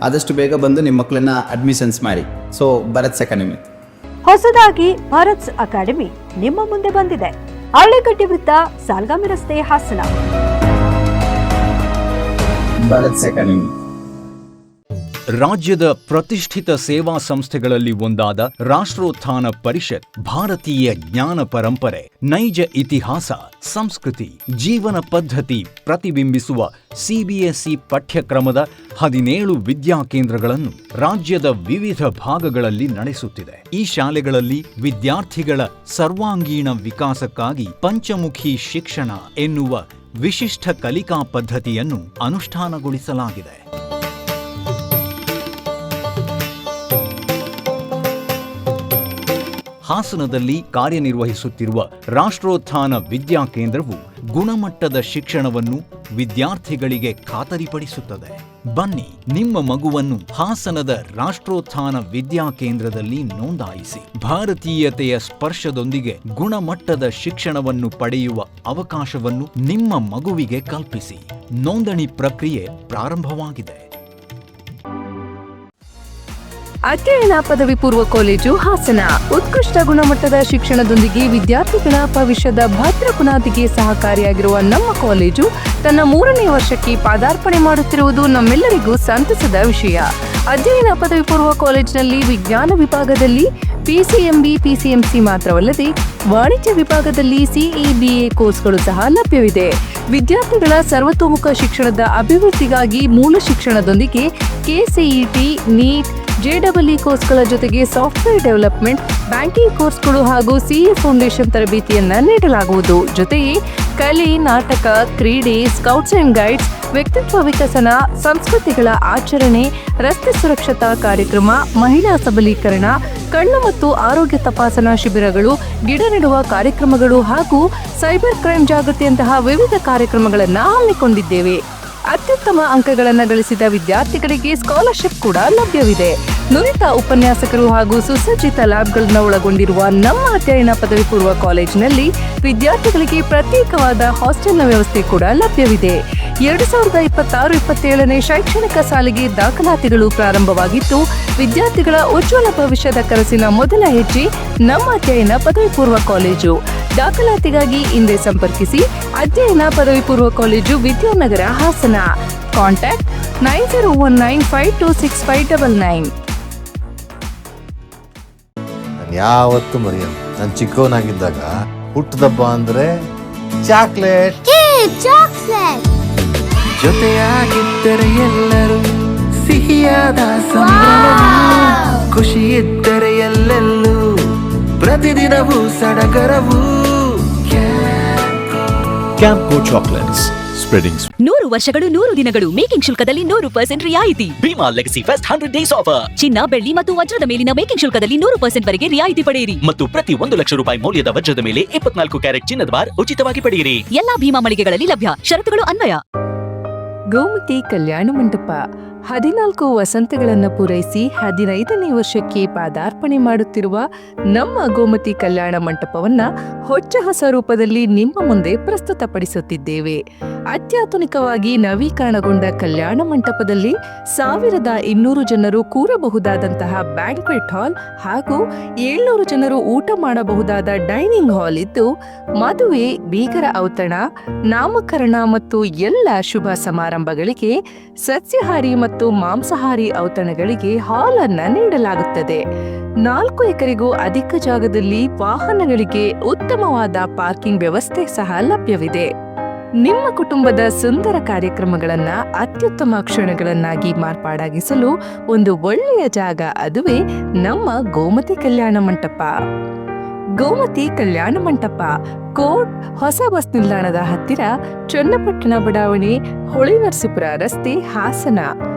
ಆದಷ್ಟು ಬೇಗ ಬಂದು ನಿಮ್ಮ ಮಕ್ಕಳನ್ನ ಅಡ್ಮಿಷನ್ಸ್ ಮಾಡಿ. ಸೊ ಭರತ್ಸ್ ಅಕಾಡೆಮಿ ಹೊಸದಾಗಿ ಭರತ್ಸ್ ಅಕಾಡೆಮಿ ನಿಮ್ಮ ಮುಂದೆ ಬಂದಿದೆ. ಹಳ್ಳಿಕಟ್ಟಿ ವೃತ್ತ, ಸಾಲ್ಗಾಮಿ ರಸ್ತೆ, ಹಾಸನ. ಭರತ್ಸ್ ಅಕಾಡೆಮಿ ರಾಜ್ಯದ ಪ್ರತಿಷ್ಠಿತ ಸೇವಾ ಸಂಸ್ಥೆಗಳಲ್ಲಿ ಒಂದಾದ ರಾಷ್ಟ್ರೋತ್ಥಾನ ಪರಿಷತ್ ಭಾರತೀಯ ಜ್ಞಾನ ಪರಂಪರೆ, ನೈಜ ಇತಿಹಾಸ, ಸಂಸ್ಕೃತಿ, ಜೀವನ ಪದ್ಧತಿ ಪ್ರತಿಬಿಂಬಿಸುವ CBSE ಪಠ್ಯಕ್ರಮದ 17 ವಿದ್ಯಾಕೇಂದ್ರಗಳನ್ನು ರಾಜ್ಯದ ವಿವಿಧ ಭಾಗಗಳಲ್ಲಿ ನಡೆಸುತ್ತಿದೆ. ಈ ಶಾಲೆಗಳಲ್ಲಿ ವಿದ್ಯಾರ್ಥಿಗಳ ಸರ್ವಾಂಗೀಣ ವಿಕಾಸಕ್ಕಾಗಿ ಪಂಚಮುಖಿ ಶಿಕ್ಷಣ ಎನ್ನುವ ವಿಶಿಷ್ಟ ಕಲಿಕಾ ಪದ್ಧತಿಯನ್ನು ಅನುಷ್ಠಾನಗೊಳಿಸಲಾಗಿದೆ. ಹಾಸನದಲ್ಲಿ ಕಾರ್ಯನಿರ್ವಹಿಸುತ್ತಿರುವ ರಾಷ್ಟ್ರೋತ್ಥಾನ ವಿದ್ಯಾಕೇಂದ್ರವು ಗುಣಮಟ್ಟದ ಶಿಕ್ಷಣವನ್ನು ವಿದ್ಯಾರ್ಥಿಗಳಿಗೆ ಖಾತರಿಪಡಿಸುತ್ತದೆ. ಬನ್ನಿ, ನಿಮ್ಮ ಮಗುವನ್ನು ಹಾಸನದ ರಾಷ್ಟ್ರೋತ್ಥಾನ ವಿದ್ಯಾಕೇಂದ್ರದಲ್ಲಿ ನೋಂದಾಯಿಸಿ ಭಾರತೀಯತೆಯ ಸ್ಪರ್ಶದೊಂದಿಗೆ ಗುಣಮಟ್ಟದ ಶಿಕ್ಷಣವನ್ನು ಪಡೆಯುವ ಅವಕಾಶವನ್ನು ನಿಮ್ಮ ಮಗುವಿಗೆ ಕಲ್ಪಿಸಿ. ನೋಂದಣಿ ಪ್ರಕ್ರಿಯೆ ಪ್ರಾರಂಭವಾಗಿದೆ. ಅಧ್ಯಯನ ಪದವಿ ಪೂರ್ವ ಕಾಲೇಜು ಹಾಸನ ಉತ್ಕೃಷ್ಟ ಗುಣಮಟ್ಟದ ಶಿಕ್ಷಣದೊಂದಿಗೆ ವಿದ್ಯಾರ್ಥಿಗಳ ಭವಿಷ್ಯದ ಭದ್ರ ಬುನಾದಿಗೆ ಸಹಕಾರಿಯಾಗಿರುವ ನಮ್ಮ ಕಾಲೇಜು ತನ್ನ 3ನೇ ವರ್ಷಕ್ಕೆ ಪಾದಾರ್ಪಣೆ ಮಾಡುತ್ತಿರುವುದು ನಮ್ಮೆಲ್ಲರಿಗೂ ಸಂತಸದ ವಿಷಯ. ಅಧ್ಯಯನ ಪದವಿ ಪೂರ್ವ ಕಾಲೇಜಿನಲ್ಲಿ ವಿಜ್ಞಾನ ವಿಭಾಗದಲ್ಲಿ PCMB, PCMC ಮಾತ್ರವಲ್ಲದೆ ವಾಣಿಜ್ಯ ವಿಭಾಗದಲ್ಲಿ CEBA ಕೋರ್ಸ್ಗಳು ಸಹ ಲಭ್ಯವಿದೆ. ವಿದ್ಯಾರ್ಥಿಗಳ ಸರ್ವತೋಮುಖ ಶಿಕ್ಷಣದ ಅಭಿವೃದ್ಧಿಗಾಗಿ ಮೂಲ ಶಿಕ್ಷಣದೊಂದಿಗೆ KCET, ನೀಟ್, JEE ಕೋರ್ಸ್ಗಳ ಜೊತೆಗೆ ಸಾಫ್ಟ್ವೇರ್ ಡೆವಲಪ್ಮೆಂಟ್, ಬ್ಯಾಂಕಿಂಗ್ ಕೋರ್ಸ್ಗಳು ಹಾಗೂ CA ಫೌಂಡೇಶನ್ ತರಬೇತಿಯನ್ನ ನೀಡಲಾಗುವುದು. ಜೊತೆಗೆ ಕಲೆ, ನಾಟಕ, ಕ್ರೀಡೆ, ಸ್ಕೌಟ್ಸ್ ಅಂಡ್ ಗೈಡ್ಸ್, ವ್ಯಕ್ತಿತ್ವ ವಿಕಸನ, ಸಂಸ್ಕೃತಿಗಳ ಆಚರಣೆ, ರಸ್ತೆ ಸುರಕ್ಷತಾ ಕಾರ್ಯಕ್ರಮ, ಮಹಿಳಾ ಸಬಲೀಕರಣ, ಕಣ್ಣು ಮತ್ತು ಆರೋಗ್ಯ ತಪಾಸಣಾ ಶಿಬಿರಗಳು, ಗಿಡ ನೆಡುವ ಕಾರ್ಯಕ್ರಮಗಳು ಹಾಗೂ ಸೈಬರ್ ಕ್ರೈಮ್ ಜಾಗೃತಿಯಂತಹ ವಿವಿಧ ಕಾರ್ಯಕ್ರಮಗಳನ್ನು ಹಮ್ಮಿಕೊಂಡಿದ್ದೇವೆ. ಅತ್ಯುತ್ತಮ ಅಂಕಗಳನ್ನು ಗಳಿಸಿದ ವಿದ್ಯಾರ್ಥಿಗಳಿಗೆ ಸ್ಕಾಲರ್ಶಿಪ್ ಕೂಡ ಲಭ್ಯವಿದೆ. ನುರಿತ ಉಪನ್ಯಾಸಕರು ಹಾಗೂ ಸುಸಜ್ಜಿತ ಲ್ಯಾಬ್ಗಳನ್ನು ಒಳಗೊಂಡಿರುವ ನಮ್ಮ ಅಧ್ಯಯನ ಪದವಿ ಪೂರ್ವ ಕಾಲೇಜಿನಲ್ಲಿ ವಿದ್ಯಾರ್ಥಿಗಳಿಗೆ ಪ್ರತ್ಯೇಕವಾದ ಹಾಸ್ಟೆಲ್ನ ವ್ಯವಸ್ಥೆ ಕೂಡ ಲಭ್ಯವಿದೆ. 2026-27ನೇ ಶೈಕ್ಷಣಿಕ ಸಾಲಿಗೆ ದಾಖಲಾತಿಗಳು ಪ್ರಾರಂಭವಾಗಿದ್ದು, ವಿದ್ಯಾರ್ಥಿಗಳ ಉಜ್ವಲ ಭವಿಷ್ಯದ ಕನಸಿನ ಮೊದಲ ಹೆಜ್ಜೆ ನಮ್ಮ ಅಧ್ಯಯನ ಪದವಿ ಪೂರ್ವ ಕಾಲೇಜು. ದಾಖಲಾತಿಗಾಗಿ ಹಿಂದೆ ಸಂಪರ್ಕಿಸಿ. ಅಧ್ಯಯನ ಪದವಿ ಪೂರ್ವ ಕಾಲೇಜು, ವಿದ್ಯಾನಗರ, ಹಾಸನ. ಕಾಂಟ್ಯಾಕ್ಟ್ 9019526599. ಯಾವತ್ತು ಮರೆಯಲ್ಲ, ನಾನು ಚಿಕ್ಕವನಾಗಿದ್ದಾಗ ಹುಟ್ಟದಬ್ಬ ಅಂದ್ರೆ ಚಾಕ್ಲೇಟ್. ಜೊತೆಯಾಗಿದ್ದರೆ ಎಲ್ಲರೂ ಸಿಹಿಯಾದ ಸಂಭ್ರಮವು ಖುಷಿ ಇದ್ದರೆ ಎಲ್ಲೆಲ್ಲೂ ಪ್ರತಿದಿನವೂ ಸಡಗರವು ಕ್ಯಾಂಪ್ಕೋ ಚಾಕ್ಲೇಟ್ಸ್ ಸ್ಪ್ರೆಡಿಂಗ್ 100 ವರ್ಷಗಳು 100 ದಿನಗಳು ಮೇಕಿಂಗ್ ಶುಲ್ಕದಲ್ಲಿ 100% ರಿಯಾಯಿತಿ. Bhima legacy fest 100 days offer. ಚಿನ್ನ, ಬೆಳ್ಳಿ ಮತ್ತು ವಜ್ರದ ಮೇಲಿನ ಮೇಕಿಂಗ್ ಶುಲ್ಕದಲ್ಲಿ 100% ವರೆಗೆ ರಿಯಾಯಿತಿ ಪಡೆಯಿರಿ. ಮತ್ತು ಪ್ರತಿ 1 ಲಕ್ಷ ರೂಪಾಯಿ ಮೌಲ್ಯದ ವಜ್ರದ ಮೇಲೆ 24 ಕ್ಯಾರೆಟ್ ಚಿನ್ನದ ಬಾರ್ ಉಚಿತವಾಗಿ ಪಡೆಯಿರಿ. ಎಲ್ಲಾ ಭೀಮಾ ಮಳಿಗೆಗಳಲ್ಲಿ ಲಭ್ಯ. ಷರತ್ತುಗಳು ಅನ್ವಯ. ಗೋಮತಿ ಕಲ್ಯಾಣ ಮಂಟಪ 14 ವಸಂತಗಳನ್ನು ಪೂರೈಸಿ 15ನೇ ವರ್ಷಕ್ಕೆ ಪಾದಾರ್ಪಣೆ ಮಾಡುತ್ತಿರುವ ನಮ್ಮ ಗೋಮತಿ ಕಲ್ಯಾಣ ಮಂಟಪವನ್ನ ಹೊಚ್ಚ ಹೊಸ ರೂಪದಲ್ಲಿ ನಿಮ್ಮ ಮುಂದೆ ಪ್ರಸ್ತುತಪಡಿಸುತ್ತಿದ್ದೇವೆ. ಅತ್ಯಾಧುನಿಕವಾಗಿ ನವೀಕರಣಗೊಂಡ ಕಲ್ಯಾಣ ಮಂಟಪದಲ್ಲಿ 1200 ಜನರು ಕೂರಬಹುದಾದಂತಹ ಬ್ಯಾಂಕ್ವೆಟ್ ಹಾಲ್ ಹಾಗೂ 700 ಜನರು ಊಟ ಮಾಡಬಹುದಾದ ಡೈನಿಂಗ್ ಹಾಲ್ ಇದ್ದು, ಮದುವೆ, ಬೀಗರ ಔತಣ, ನಾಮಕರಣ ಮತ್ತು ಎಲ್ಲ ಶುಭ ಸಮಾರಂಭಗಳಿಗೆ ಸಸ್ಯಾಹಾರಿ ಮತ್ತು ಮಾಂಸಾಹಾರಿ ಔತಣಗಳಿಗೆ ಹಾಲ್ ಅನ್ನ ನೀಡಲಾಗುತ್ತದೆ. 4 ಎಕರೆಗೂ ಅಧಿಕ ಜಾಗದಲ್ಲಿ ವಾಹನಗಳಿಗೆ ಉತ್ತಮವಾದ ಪಾರ್ಕಿಂಗ್ ವ್ಯವಸ್ಥೆ ಸಹ ಲಭ್ಯವಿದೆ. ನಿಮ್ಮ ಕುಟುಂಬದ ಸುಂದರ ಕಾರ್ಯಕ್ರಮಗಳನ್ನ ಅತ್ಯುತ್ತಮ ಕ್ಷಣಗಳನ್ನಾಗಿ ಮಾರ್ಪಾಡಾಗಿಸಲು ಒಂದು ಒಳ್ಳೆಯ ಜಾಗ, ಅದುವೇ ನಮ್ಮ ಗೋಮತಿ ಕಲ್ಯಾಣ ಮಂಟಪ. ಗೋಮತಿ ಕಲ್ಯಾಣ ಮಂಟಪ, ಕೋಟ್, ಹೊಸ ಬಸ್ ನಿಲ್ದಾಣದ ಹತ್ತಿರ, ಚನ್ನಪಟ್ಟಣ ಬಡಾವಣೆ, ಹೊಳೆನರಸೀಪುರ ರಸ್ತೆ, ಹಾಸನ.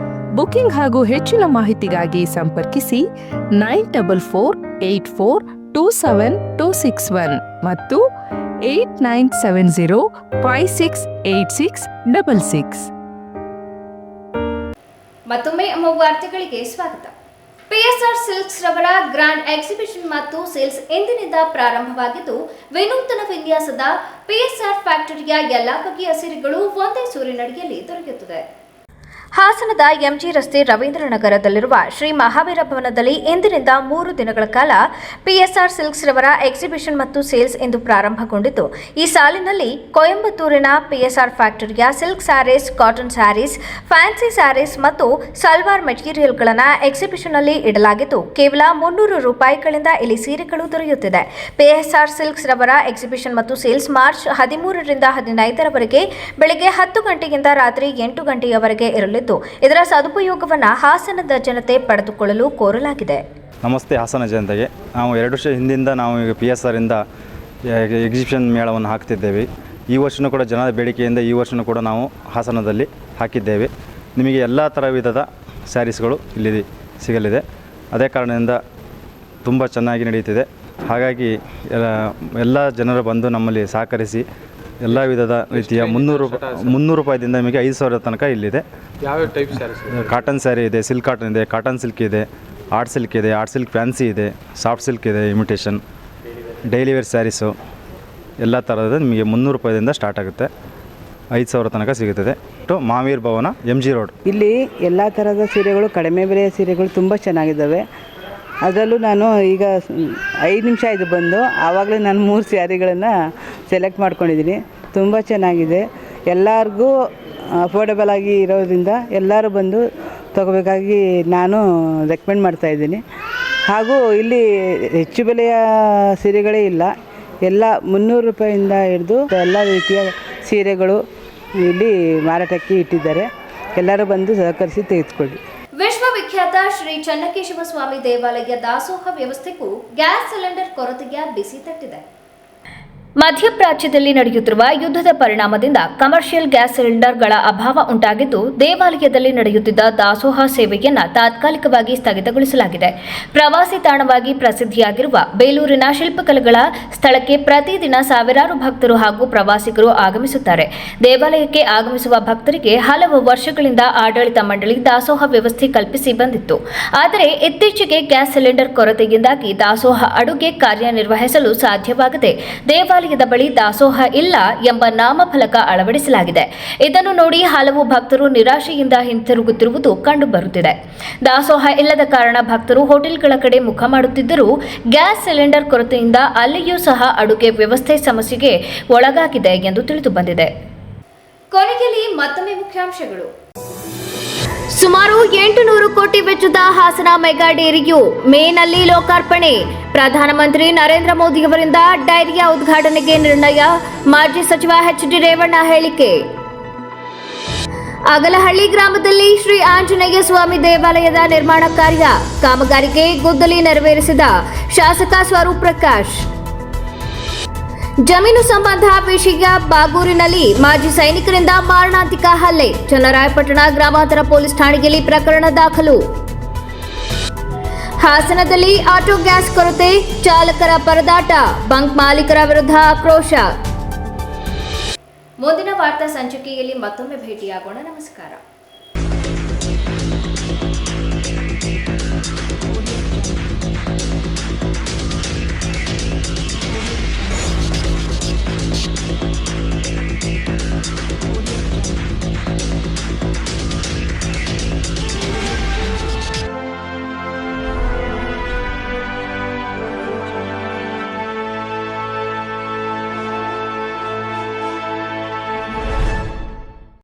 ಬುಕಿಂಗ್ ಹಾಗೂ ಹೆಚ್ಚಿನ ಮಾಹಿತಿಗಾಗಿ ಸಂಪರ್ಕಿಸಿ 9484272661 ಮತ್ತು 8970568666. ಮತ್ತೊಮ್ಮೆ ವಾರ್ತೆಗಳಿಗೆ ಸ್ವಾಗತ. ಪಿಎಸ್ಆರ್ ಸಿಲ್ಕ್ಸ್ ರವರ ಗ್ರ್ಯಾಂಡ್ ಎಕ್ಸಿಬಿಷನ್ ಮತ್ತು ಸೇಲ್ಸ್ ಇಂದಿನಿಂದ ಪ್ರಾರಂಭವಾಗಿದ್ದು, ವಿನೂತನ ವಿನ್ಯಾಸದ ಪಿಎಸ್ಆರ್ ಫ್ಯಾಕ್ಟರಿಯ ಎಲ್ಲಾ ಬಗೆಯ ಸೀರೆಗಳು ಒಂದೇ ಸೂರಿನಡಿಯಲ್ಲಿ ದೊರೆಯುತ್ತದೆ. ಹಾಸನದ ಎಂಜಿ ರಸ್ತೆ ರವೀಂದ್ರನಗರದಲ್ಲಿರುವ ಶ್ರೀ ಮಹಾವೀರ ಭವನದಲ್ಲಿ ಇಂದಿನಿಂದ 3 ದಿನಗಳ ಕಾಲ ಪಿಎಸ್ಆರ್ ಸಿಲ್ಕ್ಸ್ ರವರ ಎಕ್ಸಿಬಿಷನ್ ಮತ್ತು ಸೇಲ್ಸ್ ಎಂದು ಪ್ರಾರಂಭಗೊಂಡಿದ್ದು, ಈ ಸಾಲಿನಲ್ಲಿ ಕೊಯಂಬತ್ತೂರಿನ ಪಿಎಸ್ಆರ್ ಫ್ಯಾಕ್ಟರಿಯ silk sarees, cotton sarees, fancy sarees ಮತ್ತು ಸಲ್ವಾರ್ ಮೆಟೀರಿಯಲ್ಗಳನ್ನು ಎಕ್ಸಿಬಿಷನ್ನಲ್ಲಿ ಇಡಲಾಗಿದ್ದು, ಕೇವಲ 300 ರೂಪಾಯಿಗಳಿಂದ ಇಲ್ಲಿ ಸೀರೆಗಳು ದೊರೆಯುತ್ತಿದೆ. ಪಿಎಸ್ಆರ್ ಸಿಲ್ಕ್ಸ್ ರವರ ಎಕ್ಸಿಬಿಷನ್ ಮತ್ತು ಸೇಲ್ಸ್ ಮಾರ್ಚ್ 13ರಿಂದ 15ರವರೆಗೆ ಬೆಳಗ್ಗೆ 10 ಗಂಟೆಯಿಂದ ರಾತ್ರಿ 8 ಗಂಟೆಯವರೆಗೆ ಇರಲಿದೆ. ಇದರ ಸದುಪಯೋಗವನ್ನು ಹಾಸನದ ಜನತೆ ಪಡೆದುಕೊಳ್ಳಲು ಕೋರಲಾಗಿದೆ. ನಮಸ್ತೆ ಹಾಸನ ಜನತೆಗೆ. ನಾವು 2 ವರ್ಷ ಹಿಂದಿಂದ ನಾವು ಈಗ PSR ಇಂದ ಎಕ್ಸಿಬಿಷನ್ ಮೇಳವನ್ನು ಹಾಕ್ತಿದ್ದೇವೆ. ಈ ವರ್ಷವೂ ಕೂಡ ಜನರ ಬೇಡಿಕೆಯಿಂದ ಈ ವರ್ಷವೂ ಕೂಡ ನಾವು ಹಾಸನದಲ್ಲಿ ಹಾಕಿದ್ದೇವೆ. ನಿಮಗೆ ಎಲ್ಲ ಥರ ವಿಧದ ಸ್ಯಾರೀಸ್ಗಳು ಇಲ್ಲಿ ಸಿಗಲಿದೆ. ಅದೇ ಕಾರಣದಿಂದ ತುಂಬ ಚೆನ್ನಾಗಿ ನಡೆಯುತ್ತಿದೆ. ಹಾಗಾಗಿ ಎಲ್ಲ ಜನರು ಬಂದು ನಮ್ಮಲ್ಲಿ ಸಹಕರಿಸಿ ಎಲ್ಲ ವಿಧದ ರೀತಿಯ 300 ರೂಪಾಯಿದಿಂದ ನಿಮಗೆ 5,000 ತನಕ ಇಲ್ಲಿದೆ. ಯಾವ ಟೈಪ್ ಸ್ಯಾರೀಸ್? ಕಾಟನ್ ಸ್ಯಾರಿ ಇದೆ, ಸಿಲ್ಕ್ ಕಾಟನ್ ಇದೆ, ಕಾಟನ್ ಸಿಲ್ಕ್ ಇದೆ, ಆರ್ಟ್ ಸಿಲ್ಕ್ ಇದೆ, ಆರ್ಟ್ ಸಿಲ್ಕ್ ಫ್ಯಾನ್ಸಿ ಇದೆ, ಸಾಫ್ಟ್ ಸಿಲ್ಕ್ ಇದೆ, ಇಮಿಟೇಷನ್, ಡೈಲಿ ವೇರ್ ಸ್ಯಾರೀಸು ಎಲ್ಲ ಥರದ ನಿಮಗೆ 300 ರೂಪಾಯಿದಿಂದ ಸ್ಟಾರ್ಟ್ ಆಗುತ್ತೆ, 5,000 ತನಕ ಸಿಗುತ್ತದೆ. ಮಹಾವೀರ್ ಭವನ, MG ರೋಡ್. ಇಲ್ಲಿ ಎಲ್ಲ ಥರದ ಸೀರೆಗಳು, ಕಡಿಮೆ ಬೆಲೆಯ ಸೀರೆಗಳು ತುಂಬ ಚೆನ್ನಾಗಿದ್ದಾವೆ. ಅದರಲ್ಲೂ ನಾನು ಈಗ 5 ನಿಮಿಷ ಆಯಿತು ಬಂದು, ಆವಾಗಲೇ ನಾನು 3 ಸ್ಯಾರಿಗಳನ್ನು ಸೆಲೆಕ್ಟ್ ಮಾಡ್ಕೊಂಡಿದ್ದೀನಿ. ತುಂಬ ಚೆನ್ನಾಗಿದೆ. ಎಲ್ಲರಿಗೂ ಅಫೋರ್ಡೆಬಲ್ ಆಗಿ ಇರೋದ್ರಿಂದ ಎಲ್ಲರೂ ಬಂದು ತಗೋಬೇಕಾಗಿ ನಾನು ರೆಕಮೆಂಡ್ ಮಾಡ್ತಾಯಿದ್ದೀನಿ. ಹಾಗೂ ಇಲ್ಲಿ ಹೆಚ್ಚು ಬೆಲೆಯ ಸೀರೆಗಳೇ ಇಲ್ಲ. ಎಲ್ಲ 300 ರೂಪಾಯಿಂದ ಹಿಡಿದು ಎಲ್ಲ ರೀತಿಯ ಸೀರೆಗಳು ಇಲ್ಲಿ ಮಾರಾಟಕ್ಕೆ ಇಟ್ಟಿದ್ದಾರೆ. ಎಲ್ಲರೂ ಬಂದು ಸಹಕರಿಸಿ ತೆಗೆದುಕೊಳ್ಳಿ. ವಿಶ್ವವಿಖ್ಯಾತ ಶ್ರೀ ಚನ್ನಕೇಶವ ಸ್ವಾಮಿ ದೇವಾಲಯ ದಾಸೋಹ ವ್ಯವಸ್ಥೆಗೂ ಗ್ಯಾಸ್ ಸಿಲಿಂಡರ್ ಕೊರತೆಯ ಬಿಸಿ ತಟ್ಟಿದೆ. ಮಧ್ಯಪ್ರಾಚ್ಯದಲ್ಲಿ ನಡೆಯುತ್ತಿರುವ ಯುದ್ಧದ ಪರಿಣಾಮದಿಂದ ಕಮರ್ಷಿಯಲ್ ಗ್ಯಾಸ್ ಸಿಲಿಂಡರ್ಗಳ ಅಭಾವ ಉಂಟಾಗಿದ್ದು, ದೇವಾಲಯದಲ್ಲಿ ನಡೆಯುತ್ತಿದ್ದ ದಾಸೋಹ ಸೇವೆಯನ್ನ ತಾತ್ಕಾಲಿಕವಾಗಿ ಸ್ಥಗಿತಗೊಳಿಸಲಾಗಿದೆ. ಪ್ರವಾಸಿ ತಾಣವಾಗಿ ಪ್ರಸಿದ್ಧಿಯಾಗಿರುವ ಬೇಲೂರಿನ ಶಿಲ್ಪಕಲೆಗಳ ಸ್ಥಳಕ್ಕೆ ಪ್ರತಿದಿನ ಸಾವಿರಾರು ಭಕ್ತರು ಹಾಗೂ ಪ್ರವಾಸಿಗರು ಆಗಮಿಸುತ್ತಾರೆ. ದೇವಾಲಯಕ್ಕೆ ಆಗಮಿಸುವ ಭಕ್ತರಿಗೆ ಹಲವು ವರ್ಷಗಳಿಂದ ಆಡಳಿತ ಮಂಡಳಿ ದಾಸೋಹ ವ್ಯವಸ್ಥೆ ಕಲ್ಪಿಸಿ ಬಂದಿತ್ತು. ಆದರೆ ಇತ್ತೀಚೆಗೆ ಗ್ಯಾಸ್ ಸಿಲಿಂಡರ್ ಕೊರತೆಯಿಂದಾಗಿ ದಾಸೋಹ ಅಡುಗೆ ಕಾರ್ಯನಿರ್ವಹಿಸಲು ಸಾಧ್ಯವಾಗದೆ ದೇವಾಲಯದ ಬಳಿ ದಾಸೋಹ ಇಲ್ಲ ಎಂಬ ನಾಮಫಲಕ ಅಳವಡಿಸಲಾಗಿದೆ. ಇದನ್ನು ನೋಡಿ ಹಲವು ಭಕ್ತರು ನಿರಾಶೆಯಿಂದ ಹಿಂತಿರುಗುತ್ತಿರುವುದು ಕಂಡುಬರುತ್ತಿದೆ. ದಾಸೋಹ ಇಲ್ಲದ ಕಾರಣ ಭಕ್ತರು ಹೋಟೆಲ್ಗಳ ಕಡೆ ಮುಖ ಮಾಡುತ್ತಿದ್ದರೂ ಗ್ಯಾಸ್ ಸಿಲಿಂಡರ್ ಕೊರತೆಯಿಂದ ಅಲ್ಲಿಯೂ ಸಹ ಅಡುಗೆ ವ್ಯವಸ್ಥೆ ಸಮಸ್ಯೆಗೆ ಒಳಗಾಗಿದೆ ಎಂದು ತಿಳಿದು ಬಂದಿದೆ. ಕೊನೆಯಲ್ಲಿ ಮತ್ತೊಮ್ಮೆ ಮುಖ್ಯಾಂಶಗಳು. ಸುಮಾರು 800 ಕೋಟಿ ವೆಚ್ಚದ ಹಾಸನ ಮೆಗಾ ಡೇರಿಯು ಮೇನಲ್ಲಿ ಲೋಕಾರ್ಪಣೆ. ಪ್ರಧಾನಮಂತ್ರಿ ನರೇಂದ್ರ ಮೋದಿಯವರಿಂದ ಡೈರಿಯ ಉದ್ಘಾಟನೆಗೆ ನಿರ್ಣಯ. ಮಾಜಿ ಸಚಿವ HD ರೇವಣ್ಣ ಹೇಳಿಕೆ. ಅಗಲಹಳ್ಳಿ ಗ್ರಾಮದಲ್ಲಿ ಶ್ರೀ ಆಂಜನೇಯ ಸ್ವಾಮಿ ದೇವಾಲಯದ ನಿರ್ಮಾಣ ಕಾರ್ಯ ಕಾಮಗಾರಿಗೆ ಗುದ್ದಲಿ ನೆರವೇರಿಸಿದ ಶಾಸಕ ಸ್ವರೂಪ್ ಪ್ರಕಾಶ್. ಜಮೀನು ಸಂಬಂಧ ವಿಷಯ ಬಾಗೂರಿನಲ್ಲಿ ಮಾಜಿ ಸೈನಿಕರಿಂದ ಮಾರಣಾಂತಿಕ ಹಲ್ಲೆ, ಚನ್ನರಾಯಪಟ್ಟಣ ಗ್ರಾಮಾಂತರ ಪೊಲೀಸ್ ಠಾಣೆಯಲ್ಲಿ ಪ್ರಕರಣ ದಾಖಲು. ಹಾಸನದಲ್ಲಿ ಆಟೋ ಗ್ಯಾಸ್ ಕೊರತೆ, ಚಾಲಕರ ಪರದಾಟ, ಬಂಕ್ ಮಾಲೀಕರ ವಿರುದ್ಧ ಆಕ್ರೋಶ. ಮುಂದಿನ ವಾರ್ತಾ ಸಂಚಿಕೆಯಲ್ಲಿ ಮತ್ತೊಮ್ಮೆ ಭೇಟಿಯಾಗೋಣ. ನಮಸ್ಕಾರ.